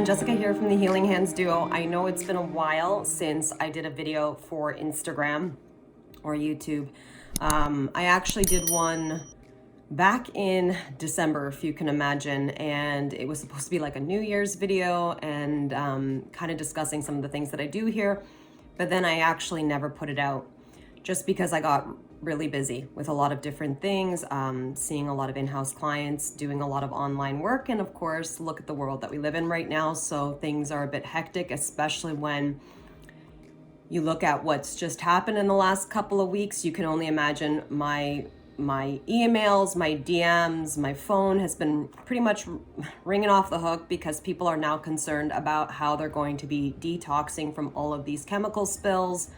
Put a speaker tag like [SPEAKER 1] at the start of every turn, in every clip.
[SPEAKER 1] everyone, Jessica here from the Healing Hands Duo. I know it's been a while since I did a video for Instagram or YouTube. I actually did one back in December, if you can imagine, and it was supposed to be like a New Year's video and kind of discussing some of the things that I do here, but then I actually never put it out just because I got really busy with a lot of different things, seeing a lot of in-house clients, doing a lot of online work, and of course, look at the world that we live in right now. So things are a bit hectic, especially when you look at what's just happened in the last couple of weeks. You can only imagine my emails, my DMs, my phone has been pretty much ringing off the hook because people are now concerned about how they're going to be detoxing from all of these chemical spills.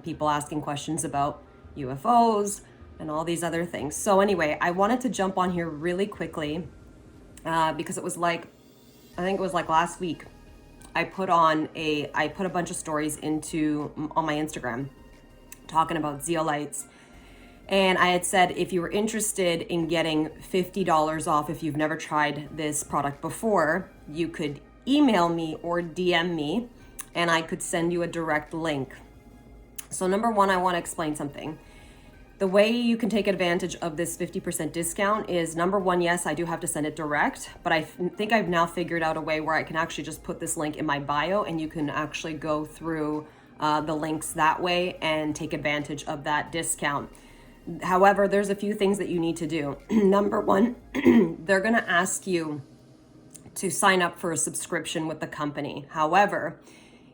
[SPEAKER 1] People asking questions about UFOs and all these other things. So anyway, I wanted to jump on here really quickly because it was like, I think it was like last week, I put a bunch of stories on my Instagram talking about zeolites. And I had said, if you were interested in getting $50 off, if you've never tried this product before, you could email me or DM me and I could send you a direct link. So number one, I want to explain something. The way you can take advantage of this 50% discount is, number one, yes, I do have to send it direct, but I think I've now figured out a way where I can actually just put this link in my bio and you can actually go through the links that way and take advantage of that discount. However, there's a few things that you need to do. Number one, they're going to ask you to sign up for a subscription with the company. However,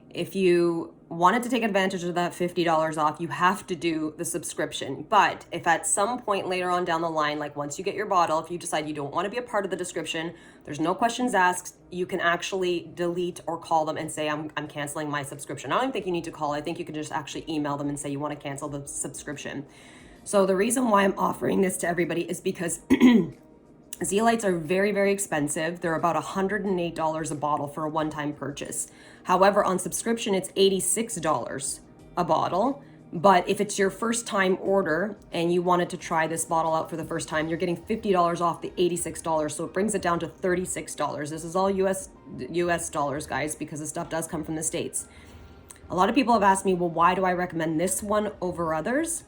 [SPEAKER 1] if you wanted to take advantage of that $50 off, you have to do the subscription. But if at some point later on down the line, like once you get your bottle, if you decide you don't want to be a part of the description, there's no questions asked, you can actually delete or call them and say, I'm canceling my subscription. I don't even think you need to call. I think you can just actually email them and say you want to cancel the subscription. So the reason why I'm offering this to everybody is because zeolites are very, very expensive. They're about $108 a bottle for a one-time purchase. However, on subscription, it's $86 a bottle. But if it's your first time order and you wanted to try this bottle out for the first time, you're getting $50 off the $86. So it brings it down to $36. This is all US dollars, guys, because the stuff does come from the States. A lot of people have asked me, well, why do I recommend this one over others?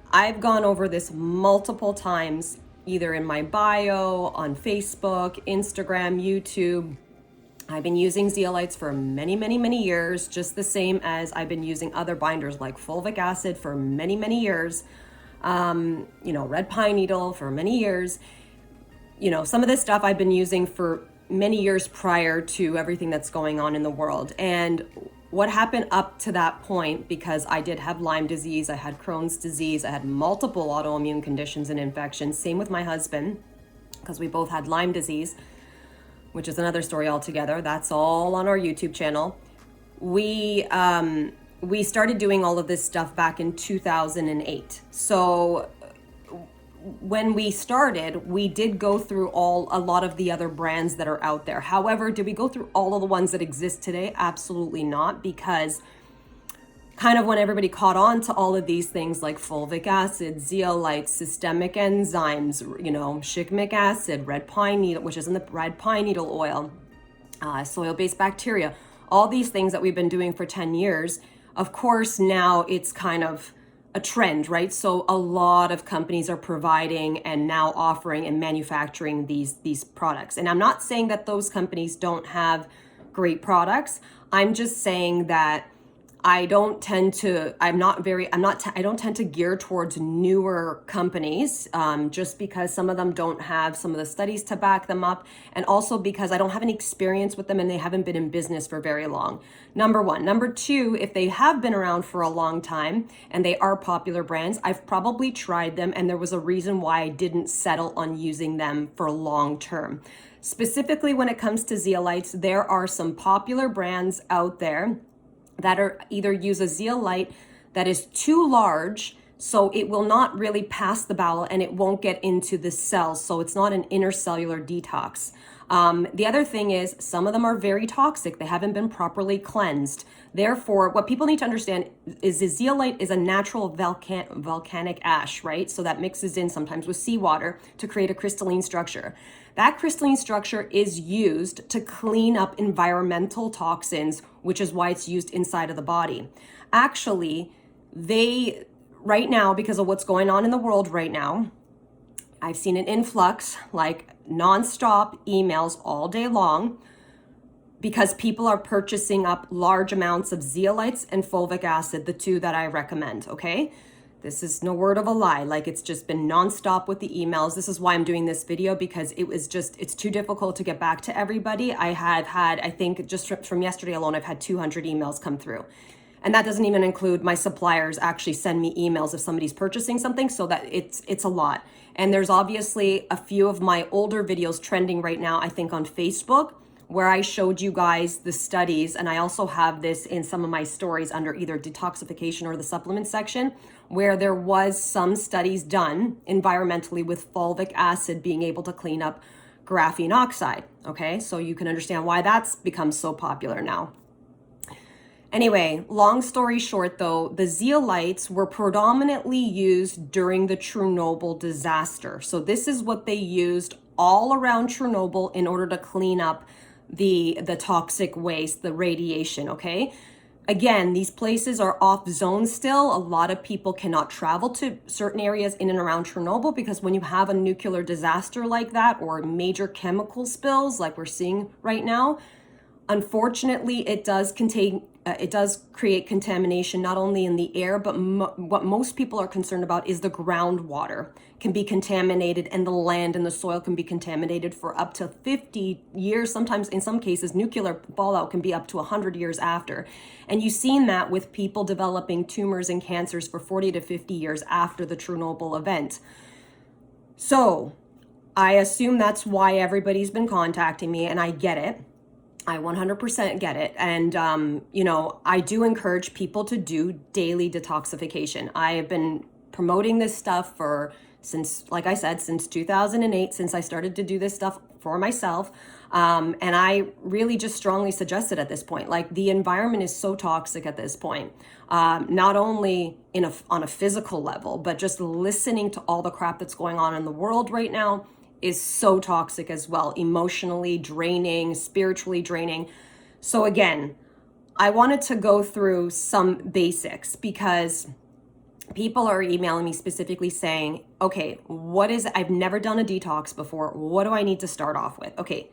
[SPEAKER 1] I've gone over this multiple times, either in my bio, on Facebook, Instagram, YouTube. I've been using zeolites for many, many, many years, just the same as I've been using other binders like fulvic acid for many, many years. Red pine needle for many years. Some of this stuff I've been using for many years prior to everything that's going on in the world. And what happened up to that point, because I did have Lyme disease, I had Crohn's disease, I had multiple autoimmune conditions and infections. Same with my husband, because we both had Lyme disease, which is another story altogether. That's all on our YouTube channel. We started doing all of this stuff back in 2008. So when we started, we did go through a lot of the other brands that are out there. However, did we go through all of the ones that exist today? Absolutely not, because kind of when everybody caught on to all of these things like fulvic acid, zeolites, systemic enzymes, shikimic acid, red pine needle, which is in the red pine needle oil, soil-based bacteria, all these things that we've been doing for 10 years, of course, now it's kind of a trend, right? So a lot of companies are providing and now offering and manufacturing these products. And I'm not saying that those companies don't have great products. I'm just saying that I don't tend to gear towards newer companies, just because some of them don't have some of the studies to back them up, and also because I don't have any experience with them and they haven't been in business for very long. Number one. Number two, if they have been around for a long time and they are popular brands, I've probably tried them and there was a reason why I didn't settle on using them for long term. Specifically when it comes to zeolites, there are some popular brands out there that are either use a zeolite that is too large, so it will not really pass the bowel and it won't get into the cells, so it's not an intercellular detox. The other thing is some of them are very toxic. They haven't been properly cleansed. Therefore, what people need to understand is the zeolite is a natural volcanic ash, right? So that mixes in sometimes with seawater to create a crystalline structure. That crystalline structure is used to clean up environmental toxins, which is why it's used inside of the body. Actually, right now, because of what's going on in the world right now, I've seen an influx, like nonstop emails all day long, because people are purchasing up large amounts of zeolites and fulvic acid, the two that I recommend, okay? This is no word of a lie. Like, it's just been nonstop with the emails. This is why I'm doing this video, because it's too difficult to get back to everybody. I think just from yesterday alone, I've had 200 emails come through. And that doesn't even include my suppliers actually send me emails if somebody's purchasing something, so that it's a lot. And there's obviously a few of my older videos trending right now, I think on Facebook, where I showed you guys the studies, and I also have this in some of my stories under either detoxification or the supplement section, where there was some studies done environmentally with fulvic acid being able to clean up graphene oxide, okay? So you can understand why that's become so popular now. Anyway, long story short though, the zeolites were predominantly used during the Chornobyl disaster. So this is what they used all around Chornobyl in order to clean up the toxic waste, the radiation, okay? Again, these places are off zone still. A lot of people cannot travel to certain areas in and around Chernobyl, because when you have a nuclear disaster like that, or major chemical spills like we're seeing right now, unfortunately, it does create contamination, not only in the air, but what most people are concerned about is the groundwater can be contaminated, and the land and the soil can be contaminated for up to 50 years. Sometimes, in some cases, nuclear fallout can be up to 100 years after. And you've seen that with people developing tumors and cancers for 40 to 50 years after the Chornobyl event. So I assume that's why everybody's been contacting me, and I get it. I 100% get it. And, I do encourage people to do daily detoxification. I have been promoting this stuff since 2008, since I started to do this stuff for myself. And I really just strongly suggest it at this point. Like, the environment is so toxic at this point, not only on a physical level, but just listening to all the crap that's going on in the world right now is so toxic as well, emotionally draining, spiritually draining. So again, I wanted to go through some basics, because people are emailing me specifically saying, okay, I've never done a detox before. What do I need to start off with? Okay,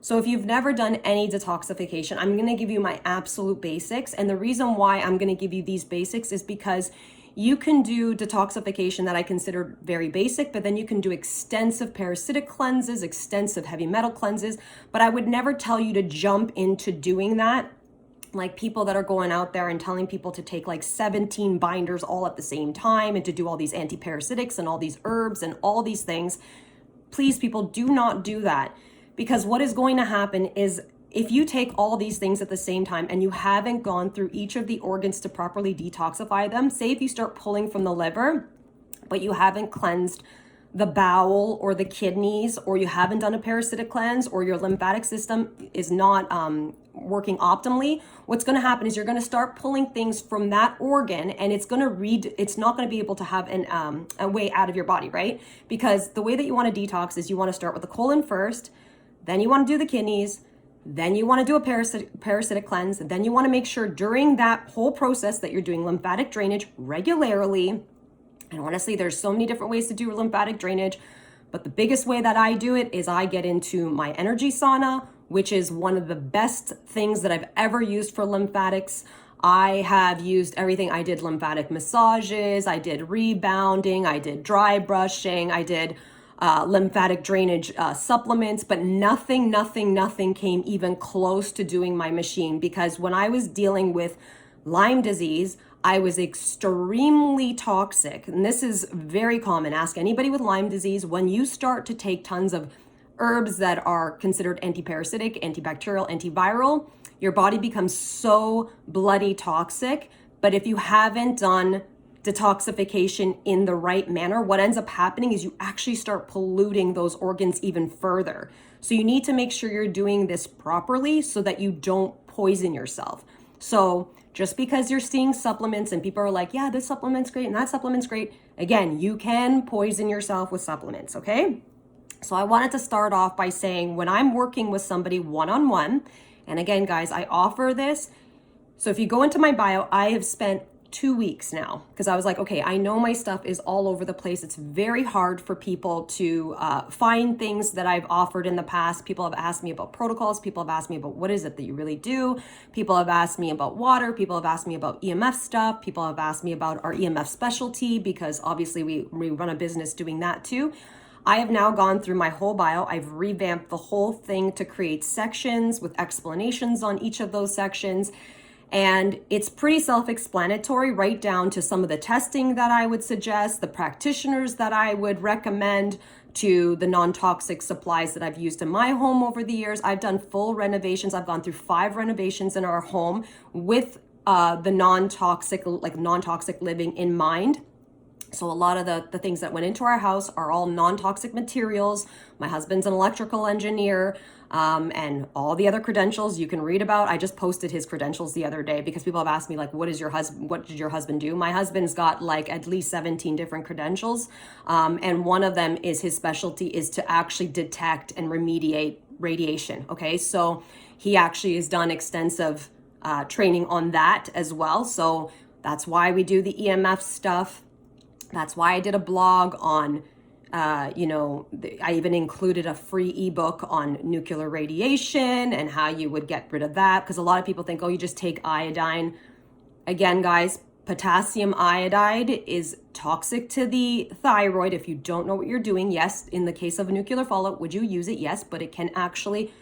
[SPEAKER 1] so if you've never done any detoxification, I'm going to give you my absolute basics. And the reason why I'm going to give you these basics is because you can do detoxification that I consider very basic, but then you can do extensive parasitic cleanses, extensive heavy metal cleanses. But I would never tell you to jump into doing that. Like people that are going out there and telling people to take like 17 binders all at the same time and to do all these antiparasitics and all these herbs and all these things. Please, people, do not do that. Because what is going to happen is, if you take all these things at the same time and you haven't gone through each of the organs to properly detoxify them, say if you start pulling from the liver, but you haven't cleansed the bowel or the kidneys, or you haven't done a parasitic cleanse, or your lymphatic system is not working optimally, what's going to happen is you're going to start pulling things from that organ, and it's not going to be able to have a way out of your body, right? Because the way that you want to detox is you want to start with the colon first, then you want to do the kidneys, then you want to do a parasitic cleanse. Then you want to make sure during that whole process that you're doing lymphatic drainage regularly. And honestly, there's so many different ways to do lymphatic drainage, but the biggest way that I do it is I get into my energy sauna, which is one of the best things that I've ever used for lymphatics. I have used everything. I did lymphatic massages, I did rebounding, I did dry brushing, I did lymphatic drainage supplements, but nothing came even close to doing my machine. Because when I was dealing with Lyme disease, I was extremely toxic. And this is very common. Ask anybody with Lyme disease. When you start to take tons of herbs that are considered antiparasitic, antibacterial, antiviral, your body becomes so bloody toxic. But if you haven't done detoxification in the right manner, what ends up happening is you actually start polluting those organs even further. So you need to make sure you're doing this properly so that you don't poison yourself. So just because you're seeing supplements and people are like, yeah, this supplement's great and that supplement's great, again, you can poison yourself with supplements, okay? So I wanted to start off by saying when I'm working with somebody one-on-one, and again, guys, I offer this. So if you go into my bio, I have spent 2 weeks now because I was like, okay, I know my stuff is all over the place. It's very hard for people to find things that I've offered in the past. People have asked me about protocols. People have asked me about what is it that you really do. People have asked me about water. People have asked me about EMF stuff. People have asked me about our EMF specialty because obviously we run a business doing that too. I have now gone through my whole bio. I've revamped the whole thing to create sections with explanations on each of those sections. And it's pretty self-explanatory, right down to some of the testing that I would suggest, the practitioners that I would recommend, to the non-toxic supplies that I've used in my home over the years. I've done full renovations. I've gone through 5 renovations in our home with the non-toxic living in mind. So a lot of the things that went into our house are all non-toxic materials. My husband's an electrical engineer, and all the other credentials you can read about. I just posted his credentials the other day because people have asked me, like, what did your husband do? My husband's got like at least 17 different credentials. And one of them is his specialty is to actually detect and remediate radiation. Okay. So he actually has done extensive training on that as well. So that's why we do the EMF stuff. That's why I did a blog on, I even included a free ebook on nuclear radiation and how you would get rid of that. Because a lot of people think, oh, you just take iodine. Again, guys, potassium iodide is toxic to the thyroid. If you don't know what you're doing, yes, in the case of a nuclear fallout, would you use it? Yes, but it can actually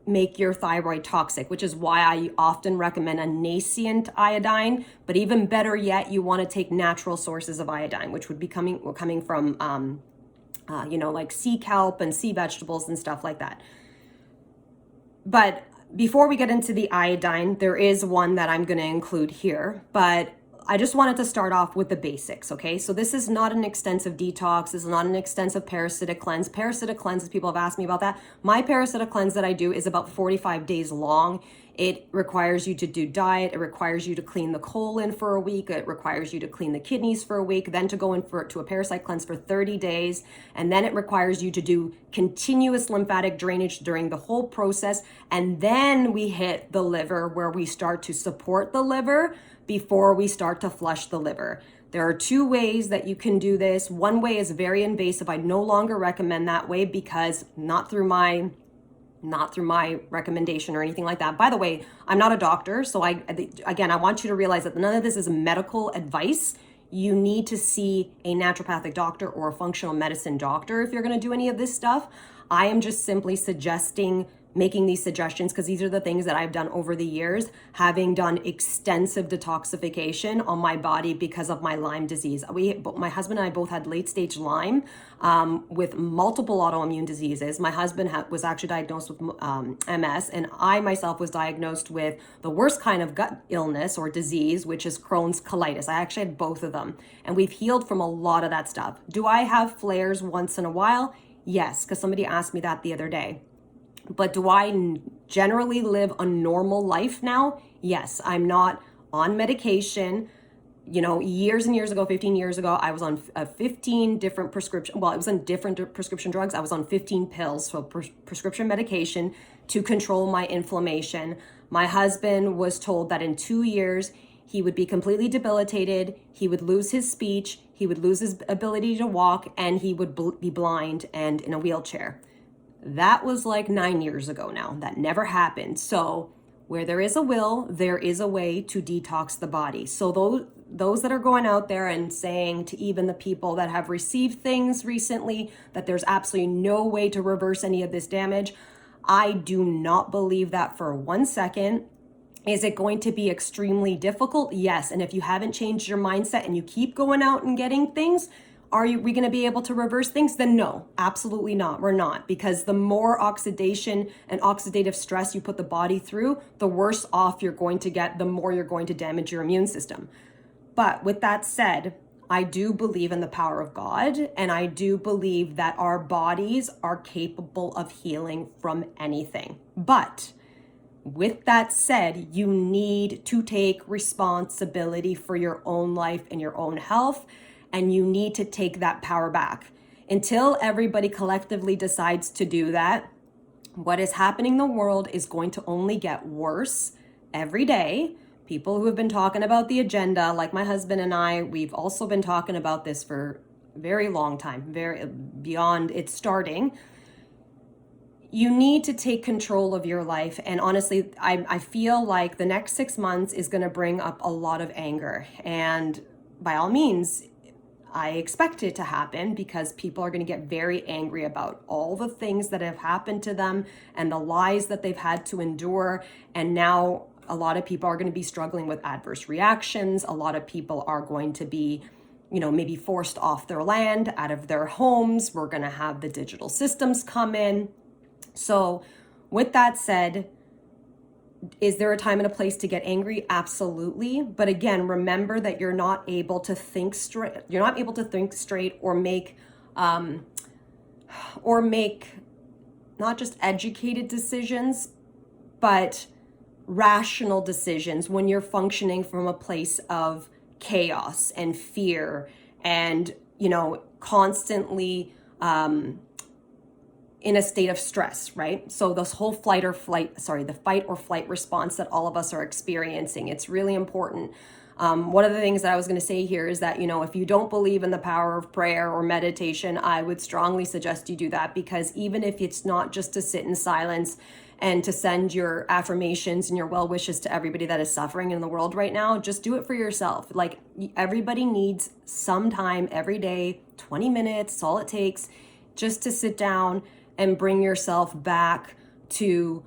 [SPEAKER 1] make your thyroid toxic, which is why I often recommend a nascent iodine. But even better yet, you want to take natural sources of iodine, which would be coming from, like sea kelp and sea vegetables and stuff like that. But before we get into the iodine, there is one that I'm going to include here, but I just wanted to start off with the basics, okay? So this is not an extensive detox. This is not an extensive parasitic cleanse. Parasitic cleanses, people have asked me about that. My parasitic cleanse that I do is about 45 days long. It requires you to do diet. It requires you to clean the colon for a week. It requires you to clean the kidneys for a week, then to go in to a parasite cleanse for 30 days. And then it requires you to do continuous lymphatic drainage during the whole process. And then we hit the liver, where we start to support the liver before we start to flush the liver. There are 2 ways that you can do this. One way is very invasive. I no longer recommend that way because not through my recommendation or anything like that. By the way, I'm not a doctor. So I want you to realize that none of this is medical advice. You need to see a naturopathic doctor or a functional medicine doctor if you're going to do any of this stuff. I am just simply making these suggestions because these are the things that I've done over the years, having done extensive detoxification on my body because of my Lyme disease. My husband and I both had late stage Lyme with multiple autoimmune diseases. My husband was actually diagnosed with MS, and I myself was diagnosed with the worst kind of gut illness or disease, which is Crohn's colitis. I actually had both of them, and we've healed from a lot of that stuff. Do I have flares once in a while? Yes, because somebody asked me that the other day. But do I generally live a normal life now? Yes, I'm not on medication. Years and years ago, 15 years ago, I was on 15 different prescription. Well, it was on different prescription drugs. I was on 15 pills, so prescription medication to control my inflammation. My husband was told that in 2 years, he would be completely debilitated. He would lose his speech. He would lose his ability to walk, and he would be blind and in a wheelchair. That was like 9 years ago now. That never happened. So where there is a will, there is a way to detox the body. So those that are going out there and saying to even the people that have received things recently that there's absolutely no way to reverse any of this damage, I do not believe that for 1 second. Is it going to be extremely difficult? Yes. And if you haven't changed your mindset and you keep going out and getting things, we going to be able to reverse things? Then no, absolutely not. We're not, because the more oxidation and oxidative stress you put the body through, the worse off you're going to get, the more you're going to damage your immune system. But with that said, I do believe in the power of God, and I do believe that our bodies are capable of healing from anything. But with that said, you need to take responsibility for your own life and your own health, and you need to take that power back. Until everybody collectively decides to do that, what is happening in the world is going to only get worse every day. People who have been talking about the agenda, like my husband and I, we've also been talking about this for a very long time, very beyond it starting. You need to take control of your life. And honestly, I feel like the next 6 months is going to bring up a lot of anger. And by all means, I expect it to happen because people are going to get very angry about all the things that have happened to them and the lies that they've had to endure. And now a lot of people are going to be struggling with adverse reactions. A lot of people are going to be, maybe forced off their land, out of their homes. We're going to have the digital systems come in. So with that said, is there a time and a place to get angry? Absolutely. But again, remember that you're not able to think straight. You're not able to think straight or make not just educated decisions, but rational decisions when you're functioning from a place of chaos and fear and, constantly in a state of stress, right? So this whole the fight or flight response that all of us are experiencing, it's really important. One of the things that I was going to say here is that, if you don't believe in the power of prayer or meditation, I would strongly suggest you do that, because even if it's not just to sit in silence and to send your affirmations and your well wishes to everybody that is suffering in the world right now, just do it for yourself. Like, everybody needs some time every day, 20 minutes, all it takes, just to sit down and bring yourself back to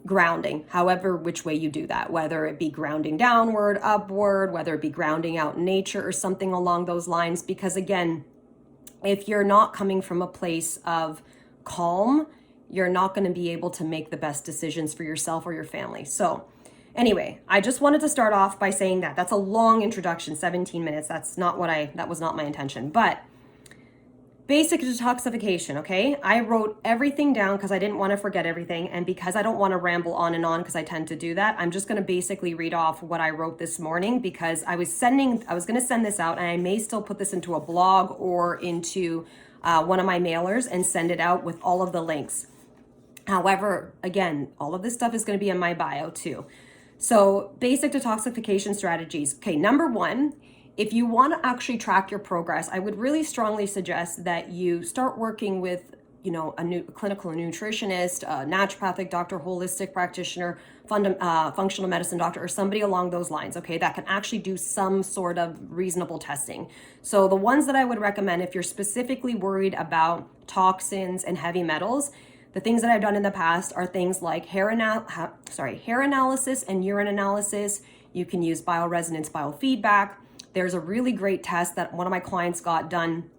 [SPEAKER 1] grounding, however which way you do that, whether it be grounding downward, upward, whether it be grounding out in nature or something along those lines. Because again, if you're not coming from a place of calm, you're not going to be able to make the best decisions for yourself or your family. So anyway, I just wanted to start off by saying that. That's a long introduction, 17 minutes. That was not my intention. But basic detoxification, okay? I wrote everything down because I didn't want to forget everything, and because I don't want to ramble on and on because I tend to do that, I'm just going to basically read off what I wrote this morning, because I was going to send this out, and I may still put this into a blog or into one of my mailers and send it out with all of the links. However, again, all of this stuff is going to be in my bio too. So basic detoxification strategies. Okay, number one, if you want to actually track your progress, I would really strongly suggest that you start working with, a new clinical nutritionist, a naturopathic doctor, holistic practitioner, functional medicine doctor, or somebody along those lines, okay, that can actually do some sort of reasonable testing. So the ones that I would recommend, if you're specifically worried about toxins and heavy metals, the things that I've done in the past are things like hair analysis and urine analysis. You can use bioresonance biofeedback. There's a really great test that one of my clients got done,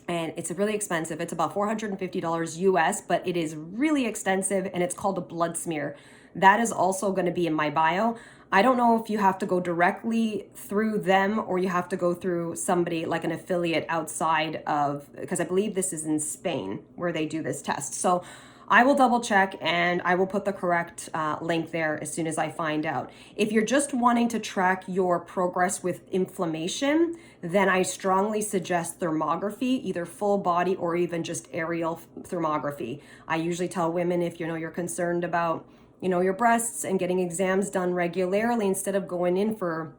[SPEAKER 1] and it's really expensive. It's about $450 US, but it is really extensive, and it's called a blood smear. That is also going to be in my bio. I don't know if you have to go directly through them or you have to go through somebody like an affiliate outside of, because I believe this is in Spain where they do this test. So I will double check and I will put the correct link there as soon as I find out. If you're just wanting to track your progress with inflammation, then I strongly suggest thermography, either full body or even just aerial thermography. I usually tell women, if you're concerned about your breasts and getting exams done regularly, instead of going in for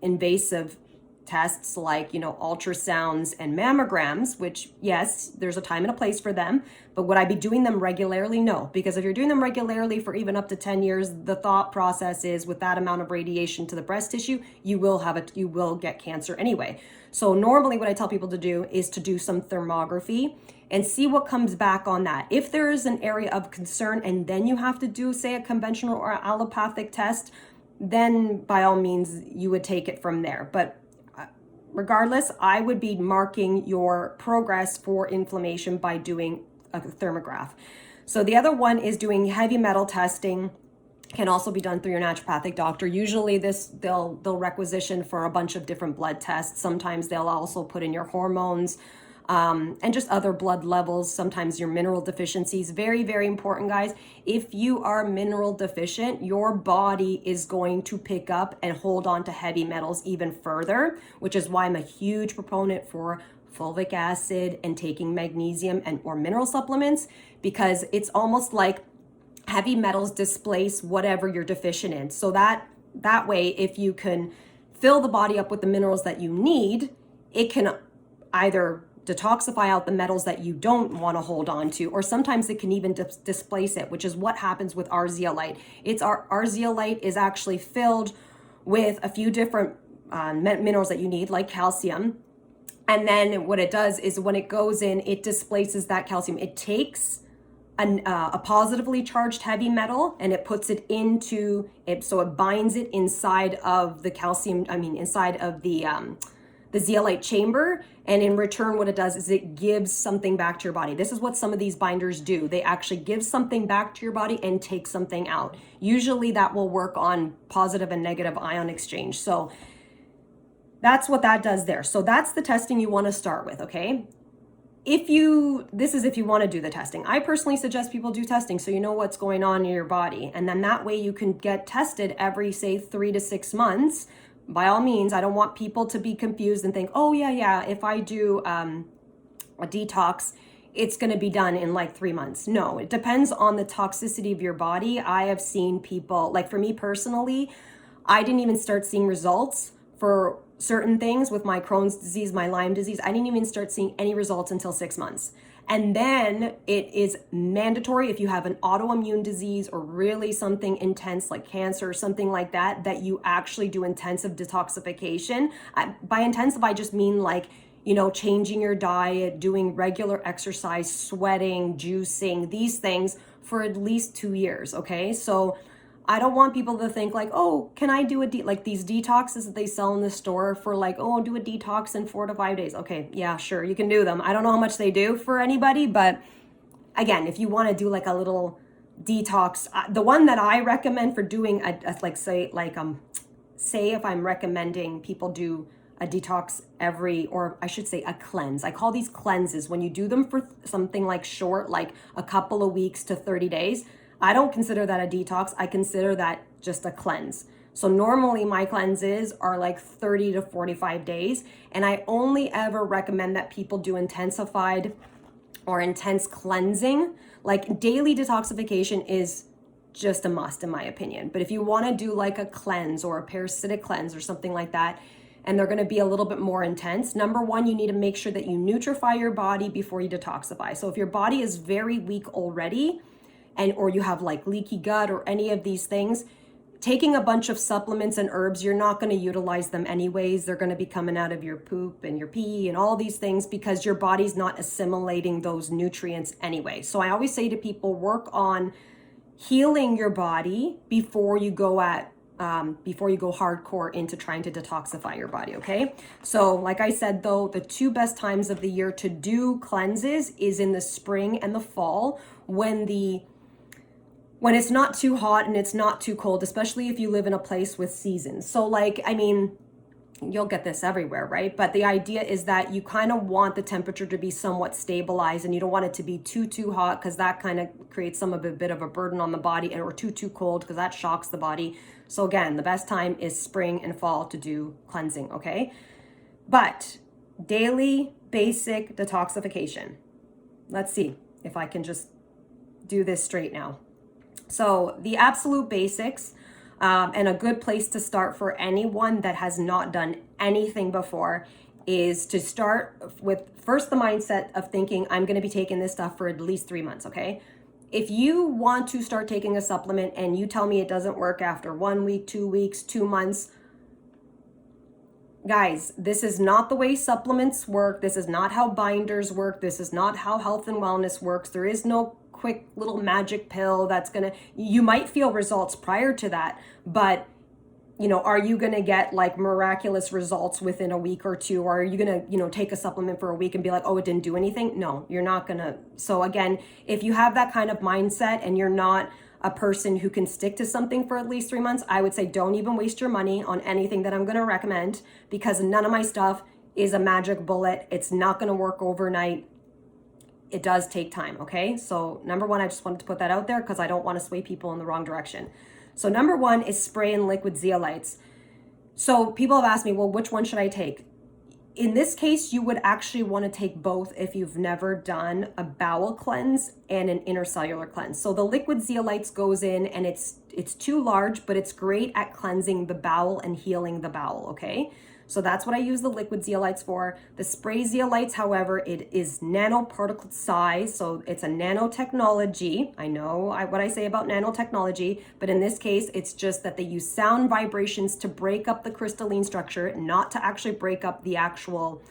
[SPEAKER 1] invasive tests like ultrasounds and mammograms, which yes, there's a time and a place for them, but would I be doing them regularly? No, because if you're doing them regularly for even up to 10 years, the thought process is with that amount of radiation to the breast tissue, you will get cancer anyway. So normally what I tell people to do is to do some thermography and see what comes back on that. If there is an area of concern and then you have to do, say, a conventional or allopathic test, then by all means you would take it from there. But regardless, I would be marking your progress for inflammation by doing a thermograph. So the other one is doing heavy metal testing. Can also be done through your naturopathic doctor. Usually they'll requisition for a bunch of different blood tests. Sometimes they'll also put in your hormones and just other blood levels, sometimes your mineral deficiencies. Very, very important, guys. If you are mineral deficient, your body is going to pick up and hold on to heavy metals even further, which is why I'm a huge proponent for fulvic acid and taking magnesium and or mineral supplements, because it's almost like heavy metals displace whatever you're deficient in. So that way, if you can fill the body up with the minerals that you need, it can either detoxify out the metals that you don't want to hold on to, or sometimes it can even displace it, which is what happens with our zeolite. Our zeolite is actually filled with a few different minerals that you need, like calcium. And then what it does is when it goes in, it displaces that calcium. It takes a positively charged heavy metal and it puts it into it, so it binds it inside of the calcium, inside of the zeolite chamber, and in return what it does is it gives something back to your body. This is what some of these binders do. They actually give something back to your body and take something out. Usually that will work on positive and negative ion exchange. So that's what that does there. So that's the testing you want to start with, okay? If you want to do the testing. I personally suggest people do testing so you know what's going on in your body. And then that way you can get tested every, say, 3 to 6 months. By all means, I don't want people to be confused and think, oh yeah, if I do a detox, it's going to be done in like 3 months. No, it depends on the toxicity of your body. I have seen people, like for me personally, I didn't even start seeing results for certain things with my Crohn's disease, my Lyme disease. I didn't even start seeing any results until 6 months. And then it is mandatory if you have an autoimmune disease or really something intense like cancer or something like that, that you actually do intensive detoxification. By intensive, I just mean like, changing your diet, doing regular exercise, sweating, juicing, these things for at least 2 years, okay? So I don't want people to think like, oh, can I do like these detoxes that they sell in the store for like, oh, do a detox in 4 to 5 days. Okay, yeah, sure, you can do them. I don't know how much they do for anybody, but again, if you want to do like a little detox, the one that I recommend for doing say if I'm recommending people do a detox or I should say a cleanse. I call these cleanses when you do them for something like short, like a couple of weeks to 30 days. I don't consider that a detox. I consider that just a cleanse. So normally my cleanses are like 30 to 45 days. And I only ever recommend that people do intensified or intense cleansing. Like daily detoxification is just a must in my opinion. But if you want to do like a cleanse or a parasitic cleanse or something like that, and they're going to be a little bit more intense, number one, you need to make sure that you nutrify your body before you detoxify. So if your body is very weak already, or you have like leaky gut or any of these things, taking a bunch of supplements and herbs, you're not going to utilize them anyways. They're going to be coming out of your poop and your pee and all these things because your body's not assimilating those nutrients anyway. So I always say to people, work on healing your body before you go hardcore into trying to detoxify your body, okay? So like I said, though, the 2 best times of the year to do cleanses is in the spring and the fall when it's not too hot and it's not too cold, especially if you live in a place with seasons. So you'll get this everywhere, right? But the idea is that you kind of want the temperature to be somewhat stabilized and you don't want it to be too hot because that kind of creates a bit of a burden on the body, or too cold because that shocks the body. So again, the best time is spring and fall to do cleansing, okay? But daily basic detoxification. Let's see if I can just do this straight now. So the absolute basics, and a good place to start for anyone that has not done anything before, is to start with first the mindset of thinking, I'm going to be taking this stuff for at least 3 months, okay? If you want to start taking a supplement and you tell me it doesn't work after 1 week, 2 weeks, 2 months, guys, this is not the way supplements work. This is not how binders work. This is not how health and wellness works. There is no quick little magic pill you might feel results prior to that, but are you going to get like miraculous results within a week or two? Or are you going to, take a supplement for a week and be like, oh, it didn't do anything? No, you're not going to. So again, if you have that kind of mindset and you're not a person who can stick to something for at least 3 months, I would say don't even waste your money on anything that I'm going to recommend, because none of my stuff is a magic bullet. It's not going to work overnight. It does take time, okay? So number one, I just wanted to put that out there because I don't want to sway people in the wrong direction. So number one is spray and liquid zeolites. So people have asked me, well, which one should I take? in this case, you would actually want to take both if you've never done a bowel cleanse and an intercellular cleanse. So the Liquid Zeolites goes in, and it's too large, but it's great at cleansing the bowel and healing the bowel, okay? So that's what I use the Liquid Zeolites for. The spray zeolites, however, it is nanoparticle size, so it's a nanotechnology. I know what I say about nanotechnology, but in this case, it's just that they use sound vibrations to break up the crystalline structure, not to actually break up the actual,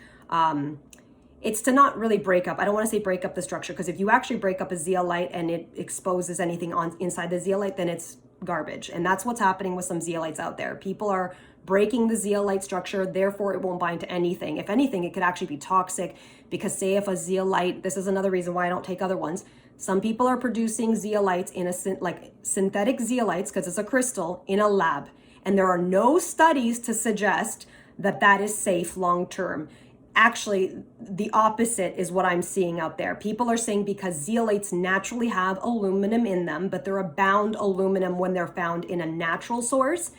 [SPEAKER 1] it's to not really break up. I don't want to say break up the structure, because if you actually break up a zeolite and it exposes anything on inside the zeolite, then it's garbage. And that's what's happening with some zeolites out there. People are breaking the zeolite structure, therefore it won't bind to anything. If anything, it could actually be toxic, because say if a zeolite, this is another reason why I don't take other ones. Some people are producing zeolites in like synthetic zeolites, because it's a crystal, in a lab. And there are no studies to suggest that that is safe long term. Actually, the opposite is what I'm seeing out there. People are saying because zeolites naturally have aluminum in them, but they're a bound aluminum when they're found in a natural source.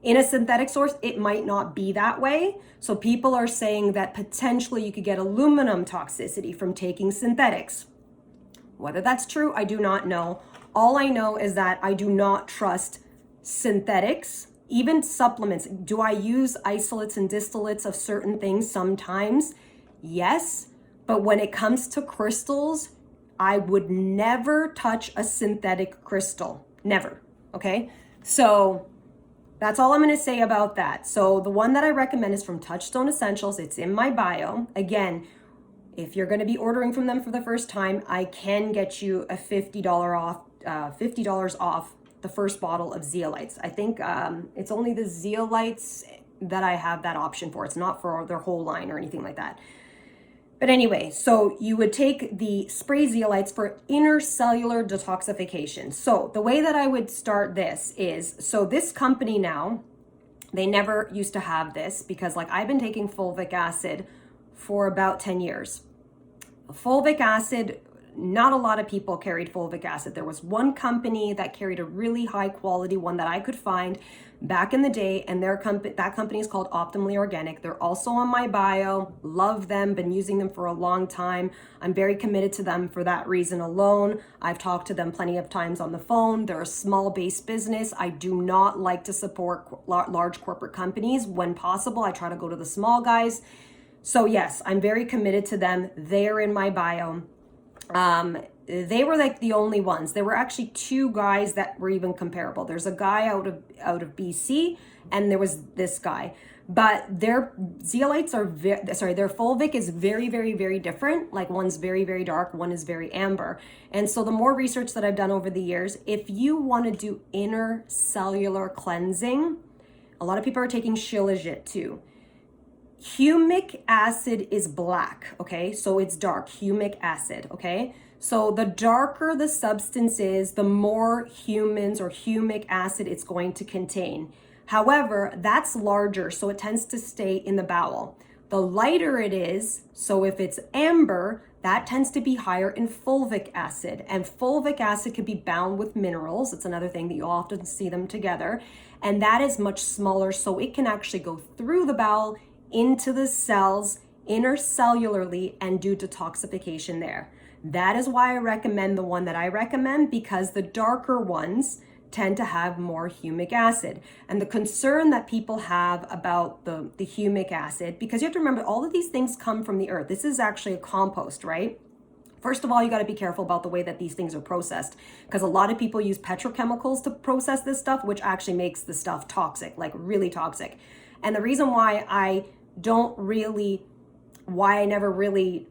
[SPEAKER 1] In a synthetic source, it might not be that way. So people are saying that potentially you could get aluminum toxicity from taking synthetics. Whether that's true, I do not know. All I know is that I do not trust synthetics, even supplements. Do I use isolates and distillates of certain things sometimes? Yes. But when it comes to crystals, I would never touch a synthetic crystal. Never. Okay? So that's all I'm going to say about that. So the one that I recommend is from Touchstone Essentials. It's in my bio. Again, if you're going to be ordering from them for the first time, I can get you a $50 off the first bottle of zeolites. I think it's only the zeolites that I have that option for. It's not for their whole line or anything like that. But anyway, so you would take the spray zeolites for intercellular detoxification. So the way that I would start this is, so this company now, they never used to have this, because like I've been taking fulvic acid for about 10 years. Fulvic acid, not a lot of people carried fulvic acid. There was one company that carried a really high quality one that I could find back in the day, and that company is called Optimally Organic. They're also on my bio. Love them, been using them for a long time. I'm very committed to them for that reason alone. I've talked to them plenty of times on the phone. They're a small base business. I do not like to support large corporate companies. When possible, I try to go to the small guys. So yes, I'm very committed to them. They're in my bio. They were like the only ones. There were actually two guys that were even comparable. There's a guy out of BC, and there was this guy. But their zeolites are their fulvic is very, very, very different. Like one's very, very dark, one is very amber. And so the more research that I've done over the years, if you want to do intercellular cleansing, a lot of people are taking Shilajit too. Humic acid is black, okay? So it's dark, humic acid, okay? So the darker the substance is, the more humans or humic acid it's going to contain. However, that's larger, so it tends to stay in the bowel. The lighter it is, so if it's amber, that tends to be higher in fulvic acid. And fulvic acid could be bound with minerals. It's another thing that you'll often see them together. And that is much smaller, so it can actually go through the bowel into the cells intercellularly and do detoxification there. That is why I recommend the one that I recommend, because the darker ones tend to have more humic acid. And the concern that people have about the humic acid, because you have to remember all of these things come from the earth. This is actually a compost, right? First of all, you got to be careful about the way that these things are processed, because a lot of people use petrochemicals to process this stuff, which actually makes the stuff toxic, like really toxic. And the reason why I never really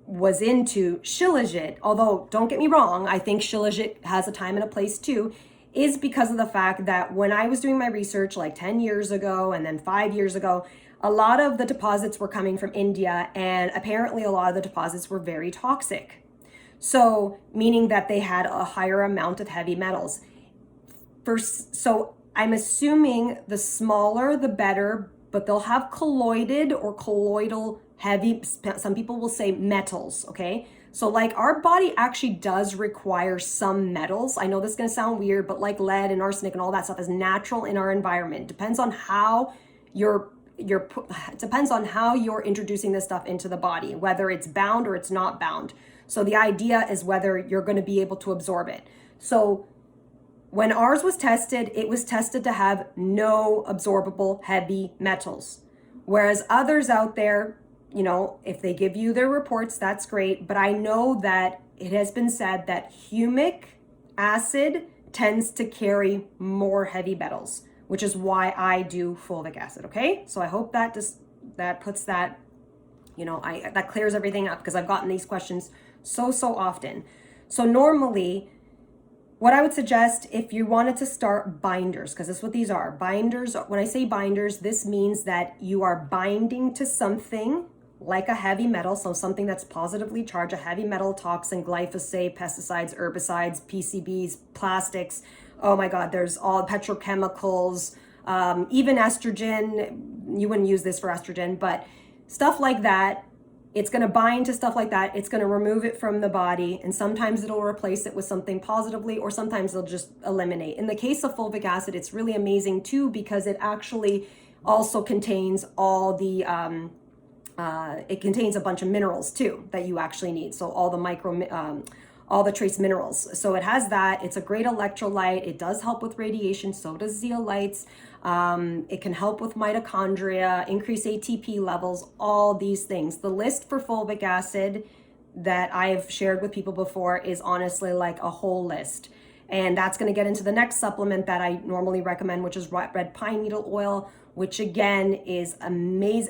[SPEAKER 1] was into Shilajit, although don't get me wrong, I think Shilajit has a time and a place too, is because of the fact that when I was doing my research like 10 years ago and then 5 years ago, a lot of the deposits were coming from India, and apparently a lot of the deposits were very toxic. So meaning that they had a higher amount of heavy metals. So I'm assuming the smaller the better, but they'll have colloided or colloidal heavy, some people will say metals, okay? So like our body actually does require some metals. I know this is gonna sound weird, but like lead and arsenic and all that stuff is natural in our environment. Depends on how your it depends on how you're introducing this stuff into the body, whether it's bound or it's not bound. So the idea is whether you're going to be able to absorb it. So when ours was tested, it was tested to have no absorbable heavy metals. Whereas others out there, you know, if they give you their reports, that's great. But I know that it has been said that humic acid tends to carry more heavy metals, which is why I do fulvic acid. Okay, so I hope that that puts that, you know, that clears everything up, because I've gotten these questions so often. So normally, what I would suggest, if you wanted to start binders, because that's what these are. Binders, when I say binders, this means that you are binding to something like a heavy metal, so something that's positively charged, a heavy metal toxin, glyphosate, pesticides, herbicides, PCBs, plastics. Oh my God, there's all petrochemicals, even estrogen. You wouldn't use this for estrogen, but stuff like that. It's going to bind to stuff like that. It's going to remove it from the body. And sometimes it'll replace it with something positively, or sometimes it'll just eliminate. In the case of fulvic acid, it's really amazing too, because it actually also contains all the, it contains a bunch of minerals too that you actually need. So all the all the trace minerals. So it has that. It's a great electrolyte. It does help with radiation. So does zeolites. It can help with mitochondria, increase ATP levels, all these things. The list for fulvic acid that I've shared with people before is honestly like a whole list. And that's going to get into the next supplement that I normally recommend, which is red pine needle oil, which again is an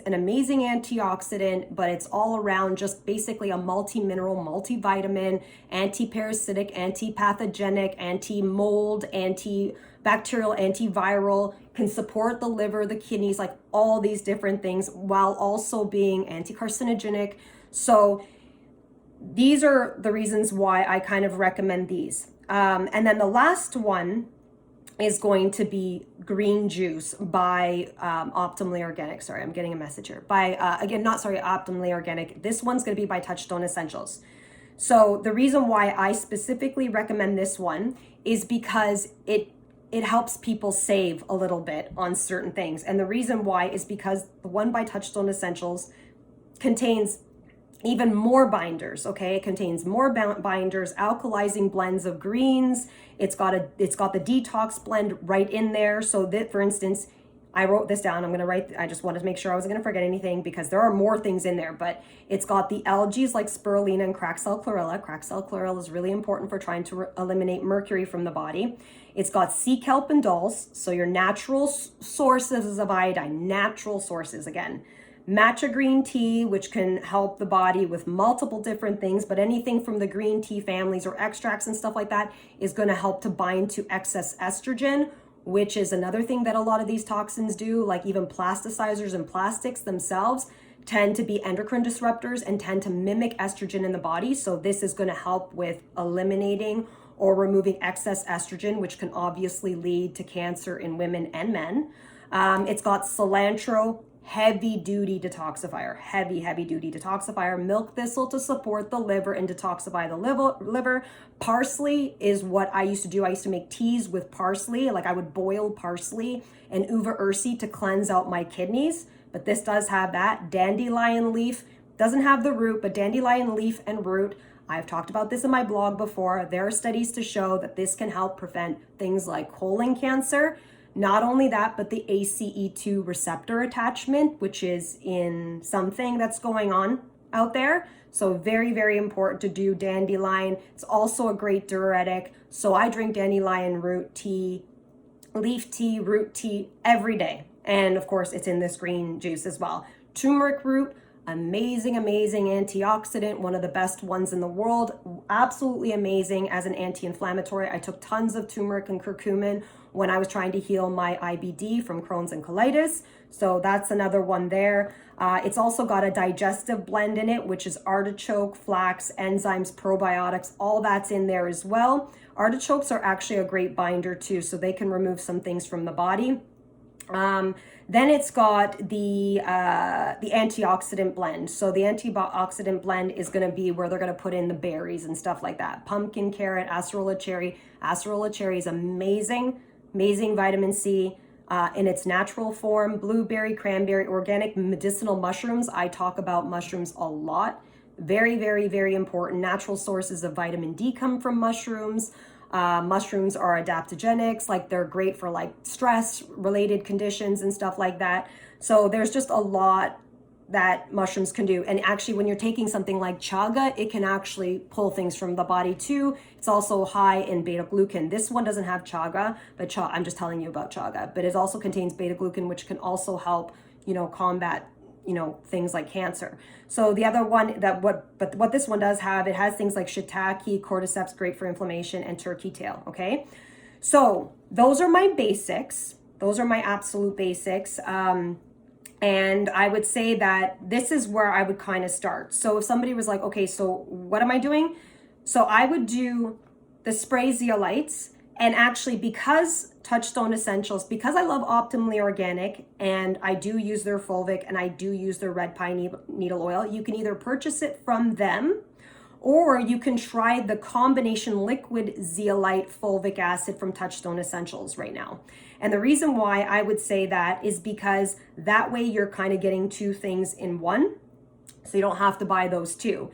[SPEAKER 1] amazing antioxidant, but it's all around just basically a multi-mineral, multivitamin, anti-parasitic, anti-pathogenic, anti-mold, antibacterial, antiviral, can support the liver, the kidneys, like all these different things, while also being anti-carcinogenic. So these are the reasons why I kind of recommend these. And then the last one is going to be green juice by Optimally Organic. Sorry, I'm getting a message here. By, Optimally Organic. This one's going to be by Touchstone Essentials. So the reason why I specifically recommend this one is because it helps people save a little bit on certain things. And the reason why is because the one by Touchstone Essentials contains even more binders. Okay, it contains more binders, alkalizing blends of greens. It's got the detox blend right in there. So that, for instance, I wrote this down. I just wanted to make sure I wasn't going to forget anything, because there are more things in there, but it's got the algae like spirulina and crackcell chlorella. Crackcell chlorella is really important for trying to eliminate mercury from the body. It's got sea kelp and dulse, so your natural sources of iodine, natural sources again. Matcha green tea, which can help the body with multiple different things, but anything from the green tea families or extracts and stuff like that is going to help to bind to excess estrogen, which is another thing that a lot of these toxins do, like even plasticizers and plastics themselves tend to be endocrine disruptors and tend to mimic estrogen in the body. So this is going to help with eliminating or removing excess estrogen, which can obviously lead to cancer in women and men. It's got cilantro, heavy duty detoxifier, heavy duty detoxifier, milk thistle to support the liver and detoxify the liver. Parsley is what I used to do. I used to make teas with parsley. Like I would boil parsley and uva ursi to cleanse out my kidneys, but this does have that. Dandelion leaf doesn't have the root, but dandelion leaf and root, I've talked about this in my blog before. There are studies to show that this can help prevent things like colon cancer. Not only that, but the ACE2 receptor attachment, which is in something that's going on out there. So very important to do dandelion. It's also a great diuretic. So I drink dandelion root tea, leaf tea, root tea every day. And of course, it's in this green juice as well. Turmeric root, amazing antioxidant, one of the best ones in the world. Absolutely amazing as an anti-inflammatory. I took tons of turmeric and curcumin when I was trying to heal my IBD from Crohn's and colitis. So that's another one there. It's also got a digestive blend in it, which is artichoke, flax, enzymes, probiotics, all that's in there as well. Artichokes are actually a great binder too, so they can remove some things from the body. Then it's got the antioxidant blend. So the antioxidant blend is going to be where they're going to put in the berries and stuff like that. Pumpkin, carrot, acerola cherry. Acerola cherry is amazing vitamin C. in its natural form, blueberry, cranberry, organic medicinal mushrooms. I talk about mushrooms a lot. Very, very, very important. Natural sources of vitamin D come from mushrooms. Mushrooms are adaptogenics, like they're great for like stress related conditions and stuff like that. So there's just a lot that mushrooms can do. And actually, when you're taking something like chaga, it can actually pull things from the body too. It's also high in beta glucan. This one doesn't have chaga, but I'm just telling you about chaga. But it also contains beta glucan, which can also help, combat, things like cancer. So the other one but what this one does have, it has things like shiitake, cordyceps, great for inflammation, and turkey tail. Okay, so those are my basics. Those are my absolute basics. And I would say that this is where I would kind of start. So if somebody was like, okay, so what am I doing? So I would do the spray zeolites. And actually, because Touchstone Essentials, because I love Optimally Organic and I do use their fulvic and I do use their red pine needle oil, you can either purchase it from them or you can try the combination liquid zeolite fulvic acid from Touchstone Essentials right now. And the reason why I would say that is because that way you're kind of getting two things in one. So you don't have to buy those two.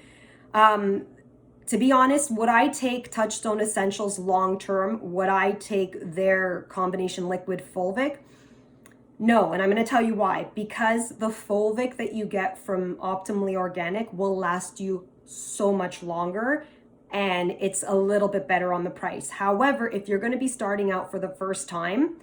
[SPEAKER 1] To be honest, would I take Touchstone Essentials long term? Would I take their combination liquid fulvic? No, and I'm going to tell you why. Because the fulvic that you get from Optimally Organic will last you so much longer and it's a little bit better on the price. However, if you're going to be starting out for the first time,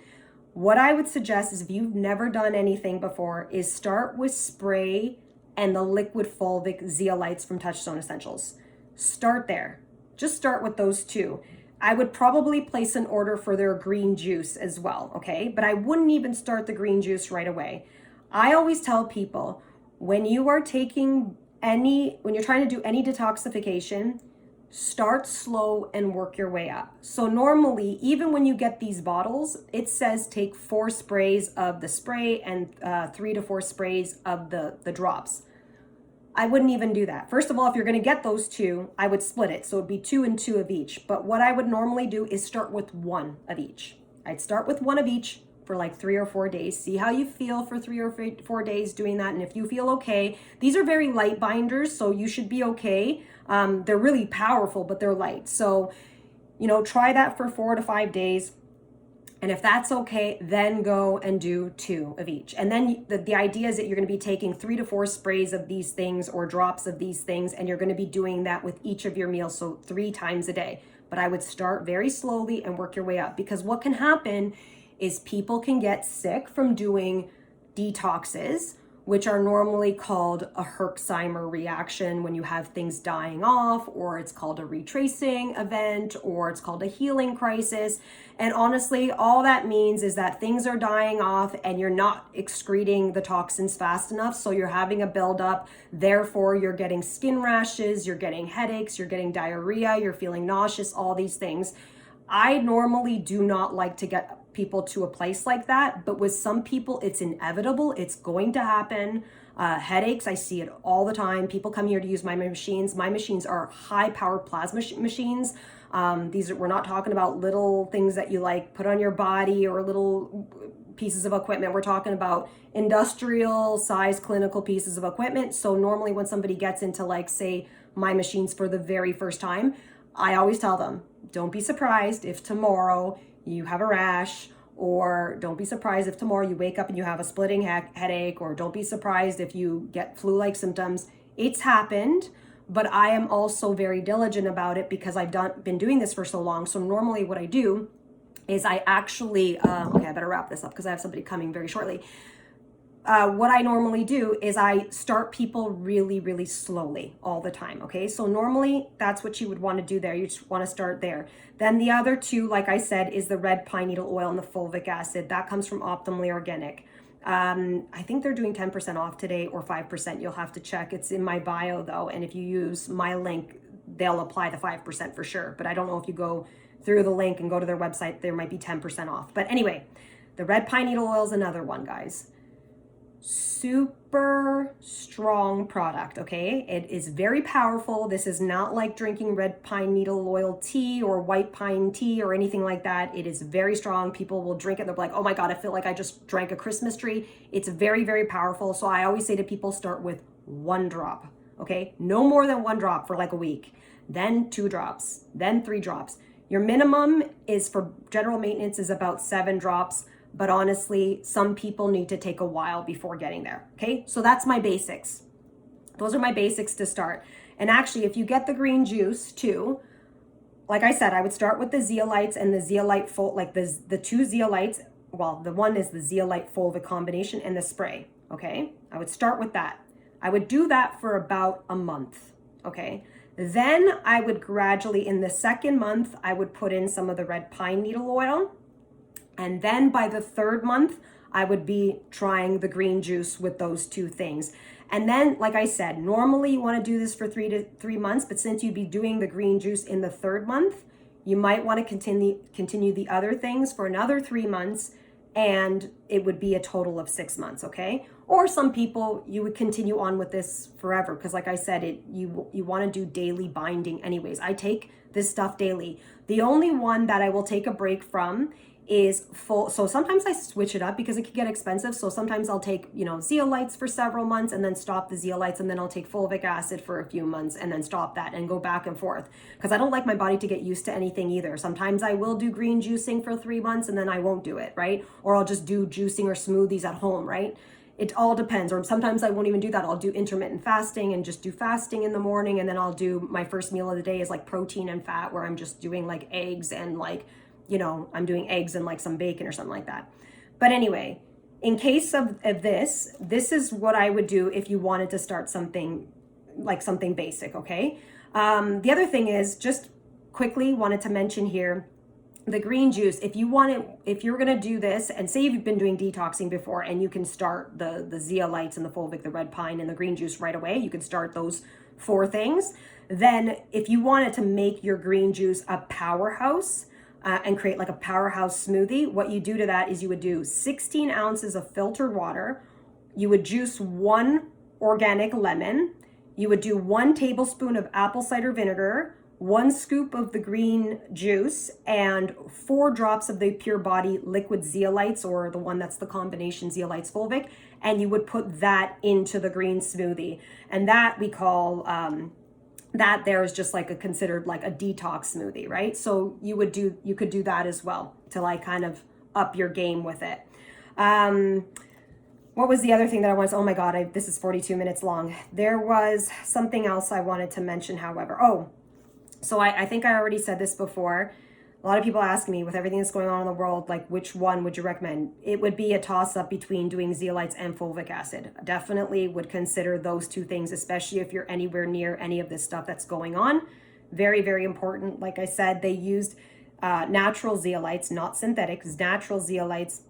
[SPEAKER 1] what I would suggest is if you've never done anything before is start with spray and the liquid fulvic zeolites from Touchstone Essentials. Start there. Just start with those two. I would probably place an order for their green juice as well, okay? But I wouldn't even start the green juice right away. I always tell people when you're trying to do any detoxification, start slow and work your way up. So normally, even when you get these bottles, it says take 4 sprays of the spray and 3 to 4 sprays of the drops. I wouldn't even do that. First of all, if you're going to get those two, I would split it. So it'd be 2 and 2 of each. But what I would normally do is start with 1 of each. I'd start with 1 of each for like 3 or 4 days. See how you feel for 3 or 4 days doing that. And if you feel okay, these are very light binders, so you should be okay. They're really powerful, but they're light. So, try that for 4 to 5 days. And if that's okay, then go and do 2 of each. And then the idea is that you're going to be taking 3 to 4 sprays of these things or drops of these things, and you're going to be doing that with each of your meals, so 3 times a day. But I would start very slowly and work your way up, because what can happen is people can get sick from doing detoxes, which are normally called a Herxheimer reaction when you have things dying off, or it's called a retracing event, or it's called a healing crisis. And honestly, all that means is that things are dying off and you're not excreting the toxins fast enough. So you're having a buildup. Therefore, you're getting skin rashes, you're getting headaches, you're getting diarrhea, you're feeling nauseous, all these things. I normally do not like to get people to a place like that, but with some people it's inevitable. It's going to happen. Headaches, I see it all the time. People come here to use my machines. My machines are high powered plasma machines. We're not talking about little things that you like put on your body or little pieces of equipment. We're talking about industrial size clinical pieces of equipment. So normally when somebody gets into, like, say, my machines for the very first time, I always tell them, don't be surprised if tomorrow you have a rash, or don't be surprised if tomorrow you wake up and you have a splitting headache, or don't be surprised if you get flu-like symptoms. It's happened, but I am also very diligent about it because I've been doing this for so long. So normally what I do is I actually, okay, I better wrap this up because I have somebody coming very shortly. What I normally do is I start people really, really slowly all the time, okay? So normally that's what you would want to do there. You just want to start there. Then the other two, like I said, is the red pine needle oil and the fulvic acid. That comes from Optimally Organic. I think they're doing 10% off today, or 5%. You'll have to check. It's in my bio though. And if you use my link, they'll apply the 5% for sure. But I don't know if you go through the link and go to their website, there might be 10% off. But anyway, the red pine needle oil is another one, guys. super strong product, okay? It is very powerful. This is not like drinking red pine needle oil tea or white pine tea or anything like that. It is very strong. People will drink it. They're like, oh my God, I feel like I just drank a Christmas tree. It's very, very powerful. So I always say to people, start with 1 drop, okay? No more than 1 drop for like a week, then 2 drops, then 3 drops. Your minimum is for general maintenance is about 7 drops. But honestly, some people need to take a while before getting there. Okay, so that's my basics. Those are my basics to start. And actually, if you get the green juice too, like I said, I would start with the zeolites and the zeolite like the 2 zeolites. Well, the one is the zeolite fulvic combination and the spray. Okay, I would start with that. I would do that for about a month. Okay, then I would gradually, in the second month, I would put in some of the red pine needle oil. And then by the 3rd month, I would be trying the green juice with those 2 things. And then, like I said, normally you want to do this for 3 months, but since you'd be doing the green juice in the 3rd month, you might want to continue the other things for another 3 months, and it would be a total of 6 months, okay? Or some people, you would continue on with this forever, because like I said, you want to do daily binding anyways. I take this stuff daily. The only one that I will take a break from is full. So sometimes I switch it up because it can get expensive. So sometimes I'll take, zeolites for several months and then stop the zeolites, and then I'll take fulvic acid for a few months and then stop that and go back and forth, because I don't like my body to get used to anything either. Sometimes I will do green juicing for 3 months and then I won't do it, right? Or I'll just do juicing or smoothies at home, right? It all depends. Or sometimes I won't even do that. I'll do intermittent fasting and just do fasting in the morning, and then I'll do my first meal of the day is like protein and fat, where I'm just doing like eggs and like, I'm doing eggs and like some bacon or something like that. But anyway, in case of this is what I would do if you wanted to start something basic, okay? The other thing is, just quickly wanted to mention here, the green juice, if you're gonna do this, and say you've been doing detoxing before and you can start the zeolites and the fulvic, the red pine and the green juice right away, you can start those 4 things. Then if you wanted to make your green juice a powerhouse, and create like a powerhouse smoothie, what you do to that is you would do 16 ounces of filtered water. You would juice 1 organic lemon. You would do 1 tablespoon of apple cider vinegar, 1 scoop of the green juice, and 4 drops of the Pure Body Liquid Zeolites, or the one that's the combination zeolites fulvic. And you would put that into the green smoothie. And that we call, that there is just like considered like a detox smoothie, right? So you could do that as well to like kind of up your game with it. What was the other thing that I wanted to, oh my God, this is 42 minutes long. There was something else I wanted to mention, however. Oh, so I think I already said this before. A lot of people ask me, with everything that's going on in the world, like, which one would you recommend? It would be a toss-up between doing zeolites and fulvic acid. Definitely would consider those 2 things, especially if you're anywhere near any of this stuff that's going on. Very, very important. Like I said, they used natural zeolites, not synthetic, because natural zeolites,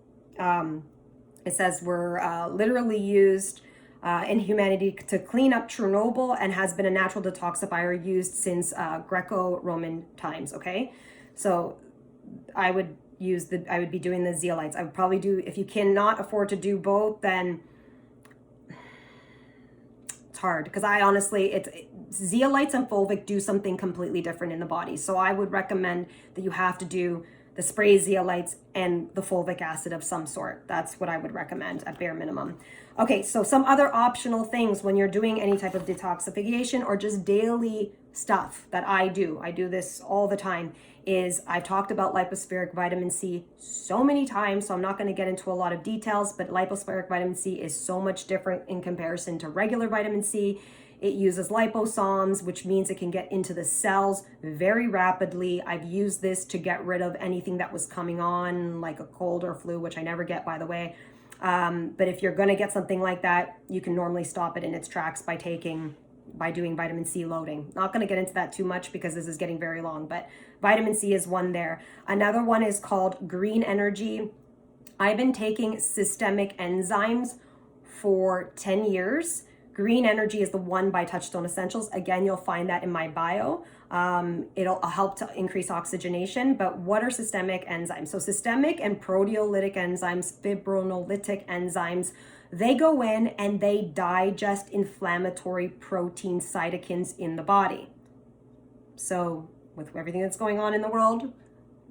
[SPEAKER 1] it says, were literally used in humanity to clean up Chornobyl, and has been a natural detoxifier used since Greco-Roman times, okay? So I would be doing the zeolites. I would probably do, if you cannot afford to do both, then it's hard, because I honestly, zeolites and fulvic do something completely different in the body. So I would recommend that you have to do the spray zeolites and the fulvic acid of some sort. That's what I would recommend at bare minimum. Okay, so some other optional things when you're doing any type of detoxification or just daily stuff that I do this all the time, is I've talked about lipospheric vitamin C so many times, so I'm not going to get into a lot of details, but lipospheric vitamin C is so much different in comparison to regular vitamin C. It uses liposomes, which means it can get into the cells very rapidly. I've used this to get rid of anything that was coming on, like a cold or flu, which I never get, by the way. But if you're going to get something like that, you can normally stop it in its tracks by doing vitamin C loading. Not going to get into that too much because this is getting very long, but vitamin C is one there. Another one is called green energy. I've been taking systemic enzymes for 10 years. Green energy is the one by Touchstone Essentials. Again, you'll find that in my bio. It'll help to increase oxygenation. But what are systemic enzymes? So systemic and proteolytic enzymes, fibrinolytic enzymes, They go in and they digest inflammatory protein cytokines in the body. So with everything that's going on in the world,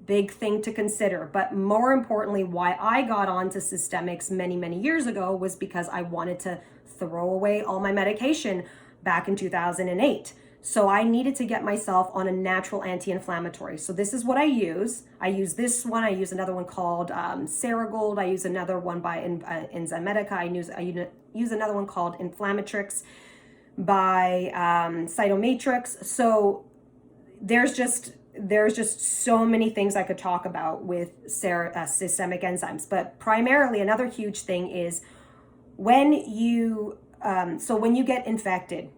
[SPEAKER 1] big thing to consider. But more importantly, why I got onto systemics many, many years ago was because I wanted to throw away all my medication back in 2008. So I needed to get myself on a natural anti-inflammatory. So this is what I use. I use this one. I use another one called Ceregold. I use another one by Enzymedica. I use another one called Inflammatrix by Cytomatrix. So there's just so many things I could talk about with systemic enzymes. But primarily, another huge thing is when you when you get infected,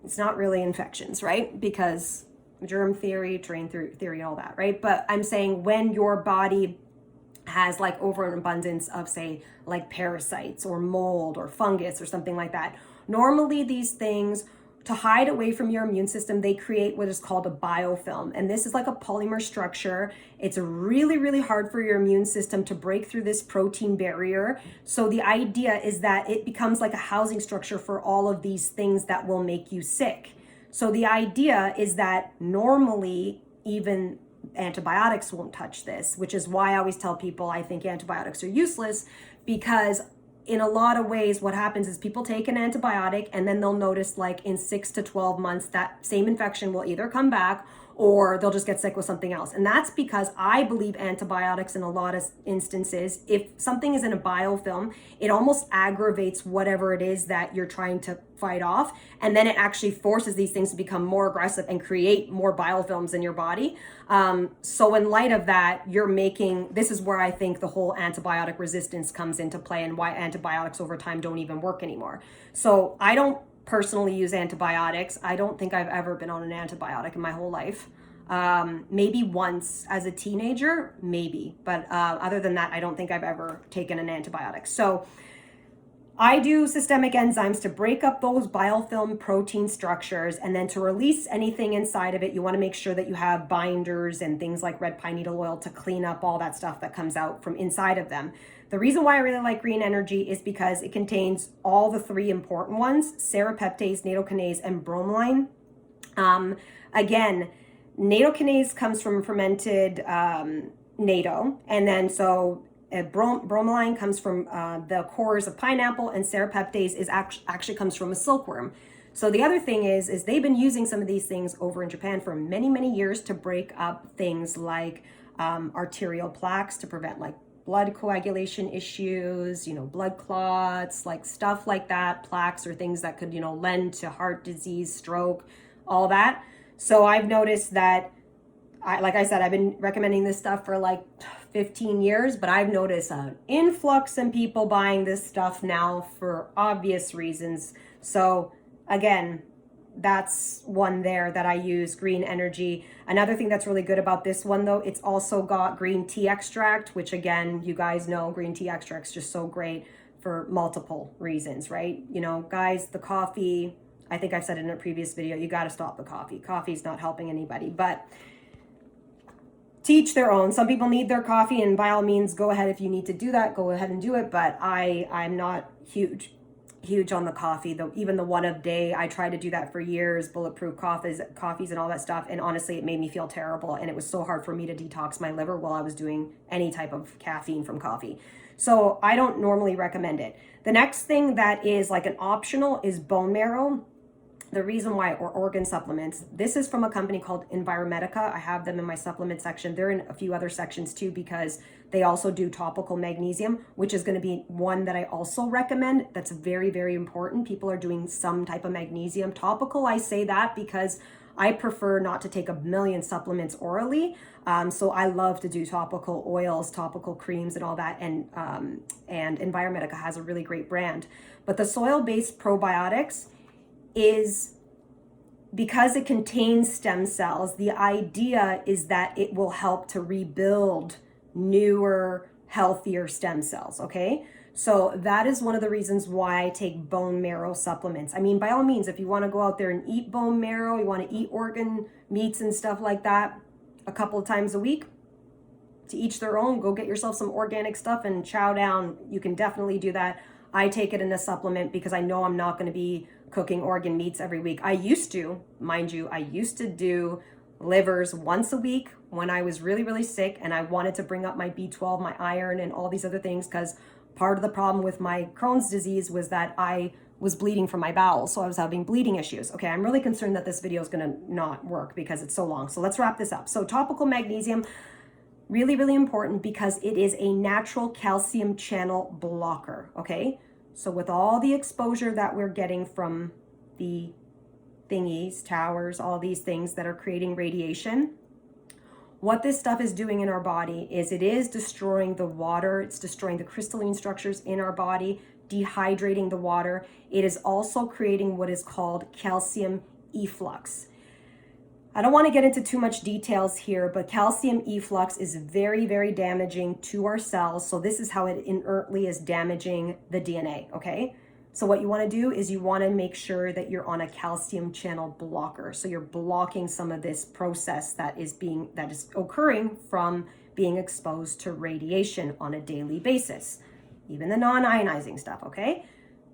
[SPEAKER 1] it's not really infections, right? Because germ theory, terrain theory, all that, right? But I'm saying when your body has like over an abundance of, say, like parasites or mold or fungus or something like that, normally these things, to hide away from your immune system, they create what is called a biofilm. And this is like a polymer structure. It's really, really hard for your immune system to break through this protein barrier. So the idea is that it becomes like a housing structure for all of these things that will make you sick. So the idea is that normally even antibiotics won't touch this, which is why I always tell people I think antibiotics are useless, because in a lot of ways, what happens is people take an antibiotic and then they'll notice like in 6 to 12 months, that same infection will either come back or they'll just get sick with something else. And that's because I believe antibiotics in a lot of instances, if something is in a biofilm, it almost aggravates whatever it is that you're trying to fight off. And then it actually forces these things to become more aggressive and create more biofilms in your body. So in light of that, this is where I think the whole antibiotic resistance comes into play and why antibiotics over time don't even work anymore. So I don't personally use antibiotics. I don't think I've ever been on an antibiotic in my whole life. Maybe once as a teenager, maybe. But other than that, I don't think I've ever taken an antibiotic. So I do systemic enzymes to break up those biofilm protein structures, and then to release anything inside of it. You want to make sure that you have binders and things like red pine needle oil to clean up all that stuff that comes out from inside of them. The reason why I really like green energy is because it contains all the three important ones: serrapeptase, nattokinase, and bromelain. Again, nattokinase comes from fermented natto, and then bromelain comes from the cores of pineapple, and serrapeptase actually comes from a silkworm. So the other thing is they've been using some of these things over in Japan for many, many years to break up things like arterial plaques, to prevent like blood coagulation issues, blood clots, like stuff like that, plaques or things that could, lend to heart disease, stroke, all that. So I've noticed that, like I said, I've been recommending this stuff for like 15 years, but I've noticed an influx in people buying this stuff now for obvious reasons. So again, that's one there that I use, green energy. Another thing that's really good about this one though, it's also got green tea extract, which again, you guys know green tea extract's just so great for multiple reasons, right? Guys, the coffee, I think I've said it in a previous video, you got to stop the coffee. Coffee's not helping anybody, but to each their own. Some people need their coffee, and by all means, go ahead. If you need to do that, go ahead and do it. But I'm not huge on the coffee, though. Even the one a day, I tried to do that for years, bulletproof coffees and all that stuff. And honestly, it made me feel terrible. And it was so hard for me to detox my liver while I was doing any type of caffeine from coffee. So I don't normally recommend it. The next thing that is like an optional is bone marrow. The reason why, or organ supplements, this is from a company called Enviromedica. I have them in my supplement section. They're in a few other sections too, because they also do topical magnesium, which is going to be one that I also recommend. That's very, very important. People are doing some type of magnesium topical. I say that because I prefer not to take a million supplements orally. So I love to do topical oils, topical creams and all that. And Enviromedica has a really great brand. But the soil-based probiotics is, because it contains stem cells, the idea is that it will help to rebuild newer, healthier stem cells, okay? So that is one of the reasons why I take bone marrow supplements. I mean, by all means, if you want to go out there and eat bone marrow, you want to eat organ meats and stuff like that a couple of times a week, to each their own. Go get yourself some organic stuff and chow down. You can definitely do that. I take it in a supplement because I know I'm not going to be cooking organ meats every week. I used to, mind you, I used to do livers once a week when I was really, really sick and I wanted to bring up my B12, my iron, and all these other things, because part of the problem with my Crohn's disease was that I was bleeding from my bowels. So I was having bleeding issues. Okay, I'm really concerned that this video is going to not work because it's so long. So let's wrap this up. So topical magnesium, really, really important because it is a natural calcium channel blocker. Okay, so with all the exposure that we're getting from the thingies, towers, all these things that are creating radiation, what this stuff is doing in our body is it is destroying the water, it's destroying the crystalline structures in our body, dehydrating the water. It is also creating what is called calcium efflux. I don't want to get into too much details here, but calcium efflux is very, very damaging to our cells. So this is how it inertly is damaging the DNA, okay? So what you want to do is you want to make sure that you're on a calcium channel blocker. So you're blocking some of this process that is occurring from being exposed to radiation on a daily basis, even the non-ionizing stuff, okay?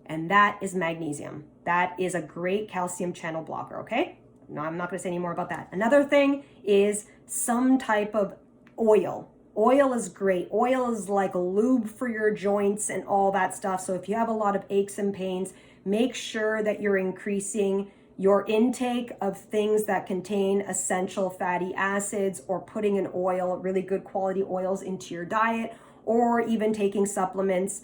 [SPEAKER 1] And that is magnesium. That is a great calcium channel blocker, okay? No, I'm not going to say any more about that. Another thing is some type of oil. Oil is great. Oil is like lube for your joints and all that stuff. So if you have a lot of aches and pains, make sure that you're increasing your intake of things that contain essential fatty acids, or putting an oil, really good quality oils, into your diet, or even taking supplements.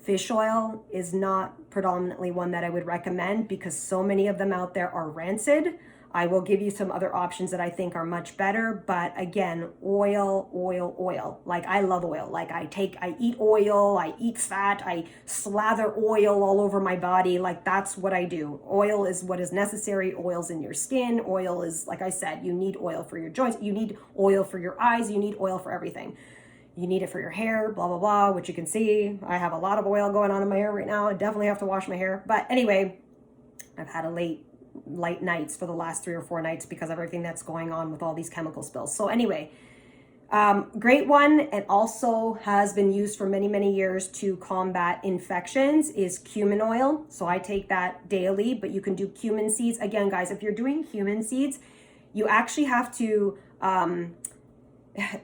[SPEAKER 1] Fish oil is not predominantly one that I would recommend because so many of them out there are rancid. I will give you some other options that I think are much better, but again, oil. Like, I love oil. Like, I eat oil, I eat fat, I slather oil all over my body. Like, that's what I do. Oil is what is necessary. Oil's in your skin. Oil is, like I said, you need oil for your joints. You need oil for your eyes. You need oil for everything. You need it for your hair, blah, blah, blah, which you can see. I have a lot of oil going on in my hair right now. I definitely have to wash my hair. But anyway, I've had a light nights for the last 3 or 4 nights because of everything that's going on with all these chemical spills. So anyway, great one. It also has been used for many, many years to combat infections is cumin oil. So I take that daily, but you can do cumin seeds. Again, guys, if you're doing cumin seeds, you actually have to,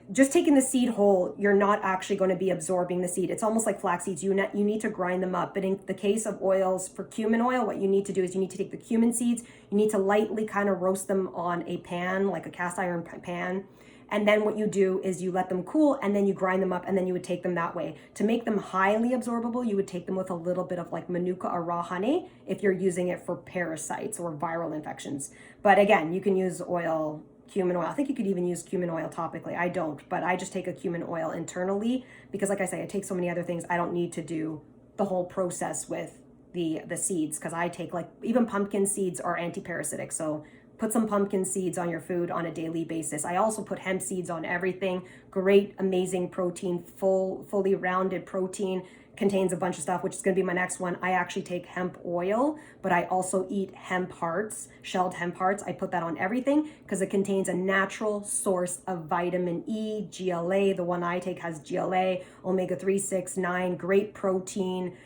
[SPEAKER 1] just taking the seed whole, you're not actually going to be absorbing the seed. It's almost like flax seeds. You need to grind them up. But in the case of oils, for cumin oil, what you need to do is you need to take the cumin seeds, you need to lightly kind of roast them on a pan, like a cast iron pan. And then what you do is you let them cool, and then you grind them up, and then you would take them that way. To make them highly absorbable, you would take them with a little bit of like manuka or raw honey if you're using it for parasites or viral infections. But again, you can use oil, cumin oil. I think you could even use cumin oil topically. I don't, but I just take a cumin oil internally because, like I say, I take so many other things. I don't need to do the whole process with the seeds, because I take, like, even pumpkin seeds are anti-parasitic. So put some pumpkin seeds on your food on a daily basis. I also put hemp seeds on everything. Great, amazing protein, fully rounded protein. Contains a bunch of stuff, which is going to be my next one. I actually take hemp oil, but I also eat hemp hearts, shelled hemp hearts. I put that on everything because it contains a natural source of vitamin E, GLA. The one I take has GLA, omega-3, 6, 9, great protein.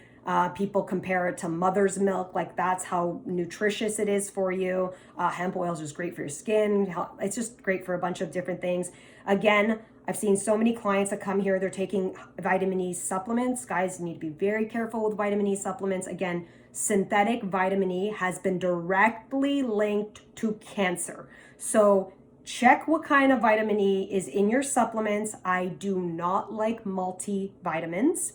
[SPEAKER 1] People compare it to mother's milk. Like, that's how nutritious it is for you. Hemp oil is just great for your skin. It's just great for a bunch of different things. Again, I've seen so many clients that come here, they're taking vitamin E supplements. Guys, you need to be very careful with vitamin E supplements. Again, synthetic vitamin E has been directly linked to cancer. So check what kind of vitamin E is in your supplements. I do not like multivitamins.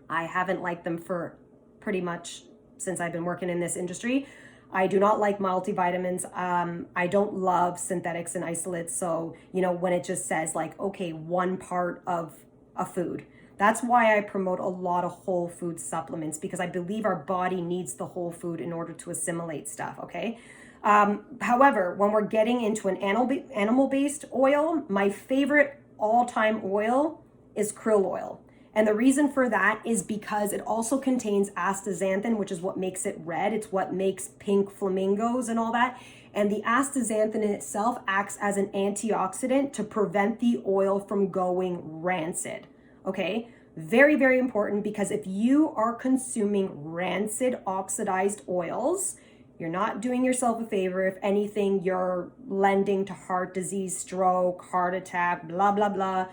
[SPEAKER 1] I haven't liked them for pretty much since I've been working in this industry. I do not like multivitamins. I don't love synthetics and isolates. So, when it just says like, okay, one part of a food. That's why I promote a lot of whole food supplements, because I believe our body needs the whole food in order to assimilate stuff, okay? However, when we're getting into an animal-based oil, my favorite all-time oil is krill oil. And the reason for that is because it also contains astaxanthin, which is what makes it red. It's what makes pink flamingos and all that. And the astaxanthin in itself acts as an antioxidant to prevent the oil from going rancid. Okay, Very, very important, because if you are consuming rancid oxidized oils, you're not doing yourself a favor. If anything, you're lending to heart disease, stroke, heart attack, blah, blah, blah,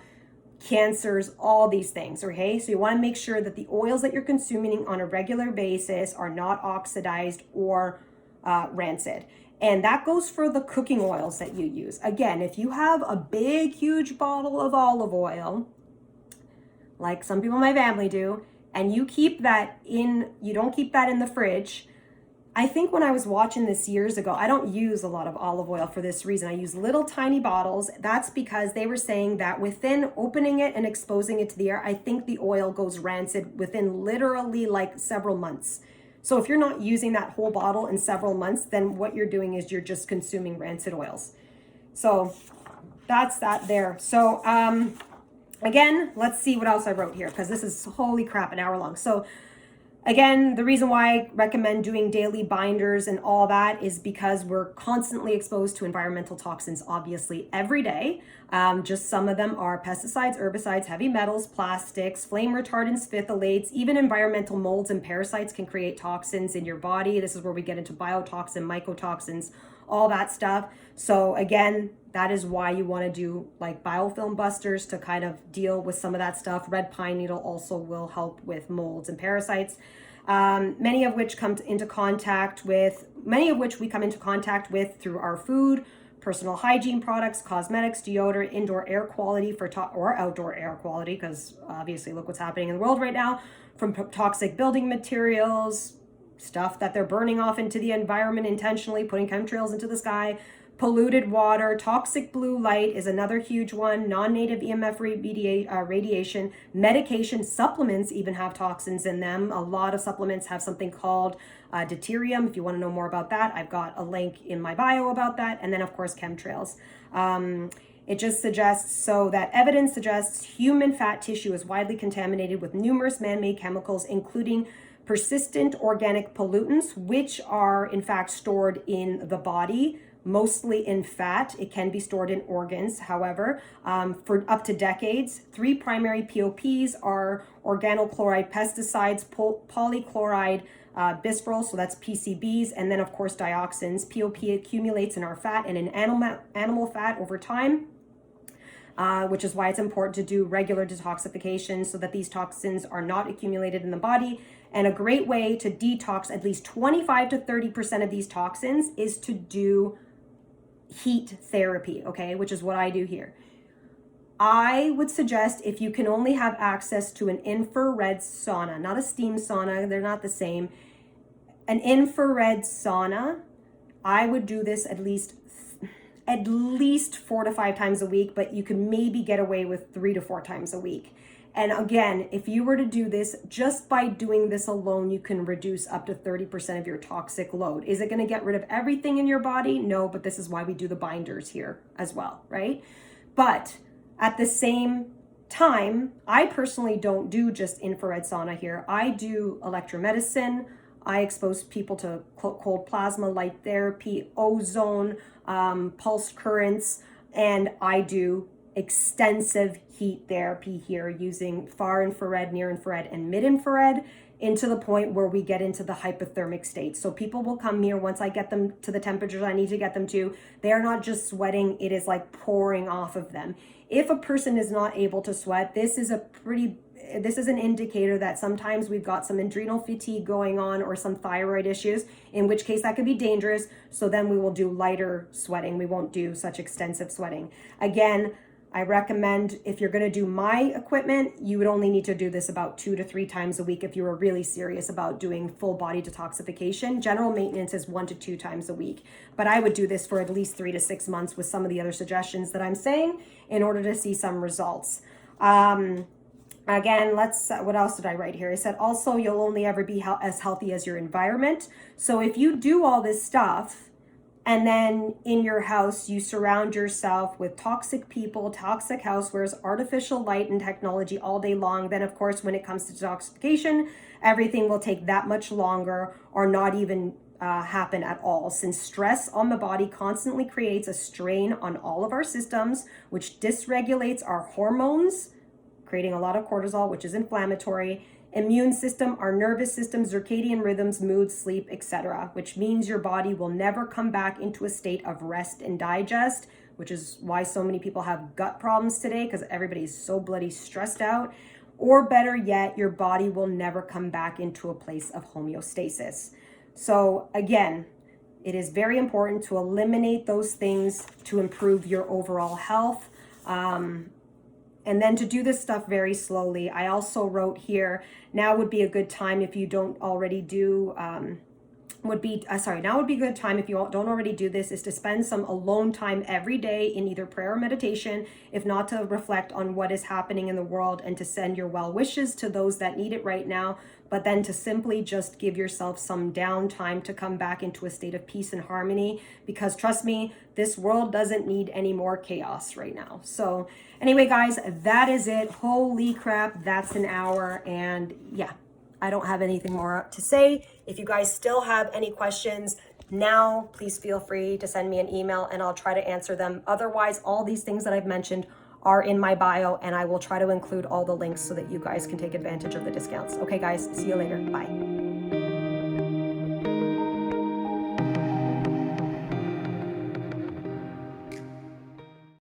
[SPEAKER 1] cancers, all these things, okay? So you want to make sure that the oils that you're consuming on a regular basis are not oxidized or rancid. And that goes for the cooking oils that you use. Again, if you have a big, huge bottle of olive oil, like some people in my family do, and you keep that in, you don't keep that in the fridge. I think when I was watching this years ago, I don't use a lot of olive oil for this reason. I use little tiny bottles. That's because they were saying that within opening it and exposing it to the air, I think the oil goes rancid within literally like several months. So if you're not using that whole bottle in several months, then what you're doing is you're just consuming rancid oils. So that's that there. So again, let's see what else I wrote here, because this is, holy crap, an hour long. So again, the reason why I recommend doing daily binders and all that is because we're constantly exposed to environmental toxins, obviously, every day. Just some of them are pesticides, herbicides, heavy metals, plastics, flame retardants, phthalates, even environmental molds and parasites can create toxins in your body. This is where we get into biotoxin, mycotoxins, all that stuff. So again, that is why you want to do like biofilm busters to kind of deal with some of that stuff. Red pine needle also will help with molds and parasites, many of which we come into contact with through our food, personal hygiene products, cosmetics, deodorant, indoor air quality or outdoor air quality, because obviously look what's happening in the world right now, from toxic building materials, stuff that they're burning off into the environment intentionally, putting chemtrails into the sky, polluted water, toxic blue light is another huge one, non-native EMF radiation, medication, supplements even have toxins in them. A lot of supplements have something called deuterium. If you want to know more about that, I've got a link in my bio about that. And then of course, chemtrails. It just suggests, so that evidence suggests human fat tissue is widely contaminated with numerous man-made chemicals, including persistent organic pollutants, which are in fact stored in the body, mostly in fat. It can be stored in organs, however, for up to decades. 3 primary POPs are organochloride pesticides, polychloride bisphenol, so that's PCBs, and then of course dioxins. POP accumulates in our fat and in animal fat over time, which is why it's important to do regular detoxification so that these toxins are not accumulated in the body. And a great way to detox at least 25 to 30% of these toxins is to do heat therapy, okay, which is what I do here. I would suggest, if you can only have access to an infrared sauna, not a steam sauna, they're not the same, an infrared sauna, I would do this at least 4 to 5 times a week, but you can maybe get away with 3 to 4 times a week. And again, if you were to do this, just by doing this alone, you can reduce up to 30% of your toxic load. Is it going to get rid of everything in your body? No, but this is why we do the binders here as well, right? But at the same time, I personally don't do just infrared sauna here. I do electromedicine. I expose people to cold plasma, light therapy, ozone, pulse currents, and I do extensive heat therapy here using far infrared, near infrared, and mid infrared, into the point where we get into the hypothermic state. So people will come here once I get them to the temperatures I need to get them to. They are not just sweating, it is like pouring off of them. If a person is not able to sweat, this is an indicator that sometimes we've got some adrenal fatigue going on or some thyroid issues, in which case that could be dangerous. So then we will do lighter sweating. We won't do such extensive sweating. Again, I recommend, if you're going to do my equipment, you would only need to do this about 2 to 3 times a week if you were really serious about doing full body detoxification. General maintenance is 1 to 2 times a week, but I would do this for at least 3 to 6 months with some of the other suggestions that I'm saying in order to see some results. Again, what else did I write here? I said, also, you'll only ever be as healthy as your environment. So if you do all this stuff, and then in your house, you surround yourself with toxic people, toxic housewares, artificial light and technology all day long, then of course, when it comes to detoxification, everything will take that much longer or not even happen at all, since stress on the body constantly creates a strain on all of our systems, which dysregulates our hormones, creating a lot of cortisol, which is inflammatory. Immune system, our nervous system, circadian rhythms, mood, sleep, etc., which means your body will never come back into a state of rest and digest, which is why so many people have gut problems today, because everybody's so bloody stressed out. Or better yet, your body will never come back into a place of homeostasis. So again, it is very important to eliminate those things to improve your overall health. And then to do this stuff very slowly. I also wrote here, now would be a good time if you don't already do, now would be a good time if you don't already do this, is to spend some alone time every day in either prayer or meditation, if not to reflect on what is happening in the world and to send your well wishes to those that need it right now, but then to simply just give yourself some downtime to come back into a state of peace and harmony, because trust me, this world doesn't need any more chaos right now. So anyway, guys, that is it. Holy crap, that's an hour. And yeah, I don't have anything more to say. If you guys still have any questions now, please feel free to send me an email and I'll try to answer them. Otherwise, all these things that I've mentioned are in my bio, and I will try to include all the links so that you guys can take advantage of the discounts. Okay, guys, see you later. Bye.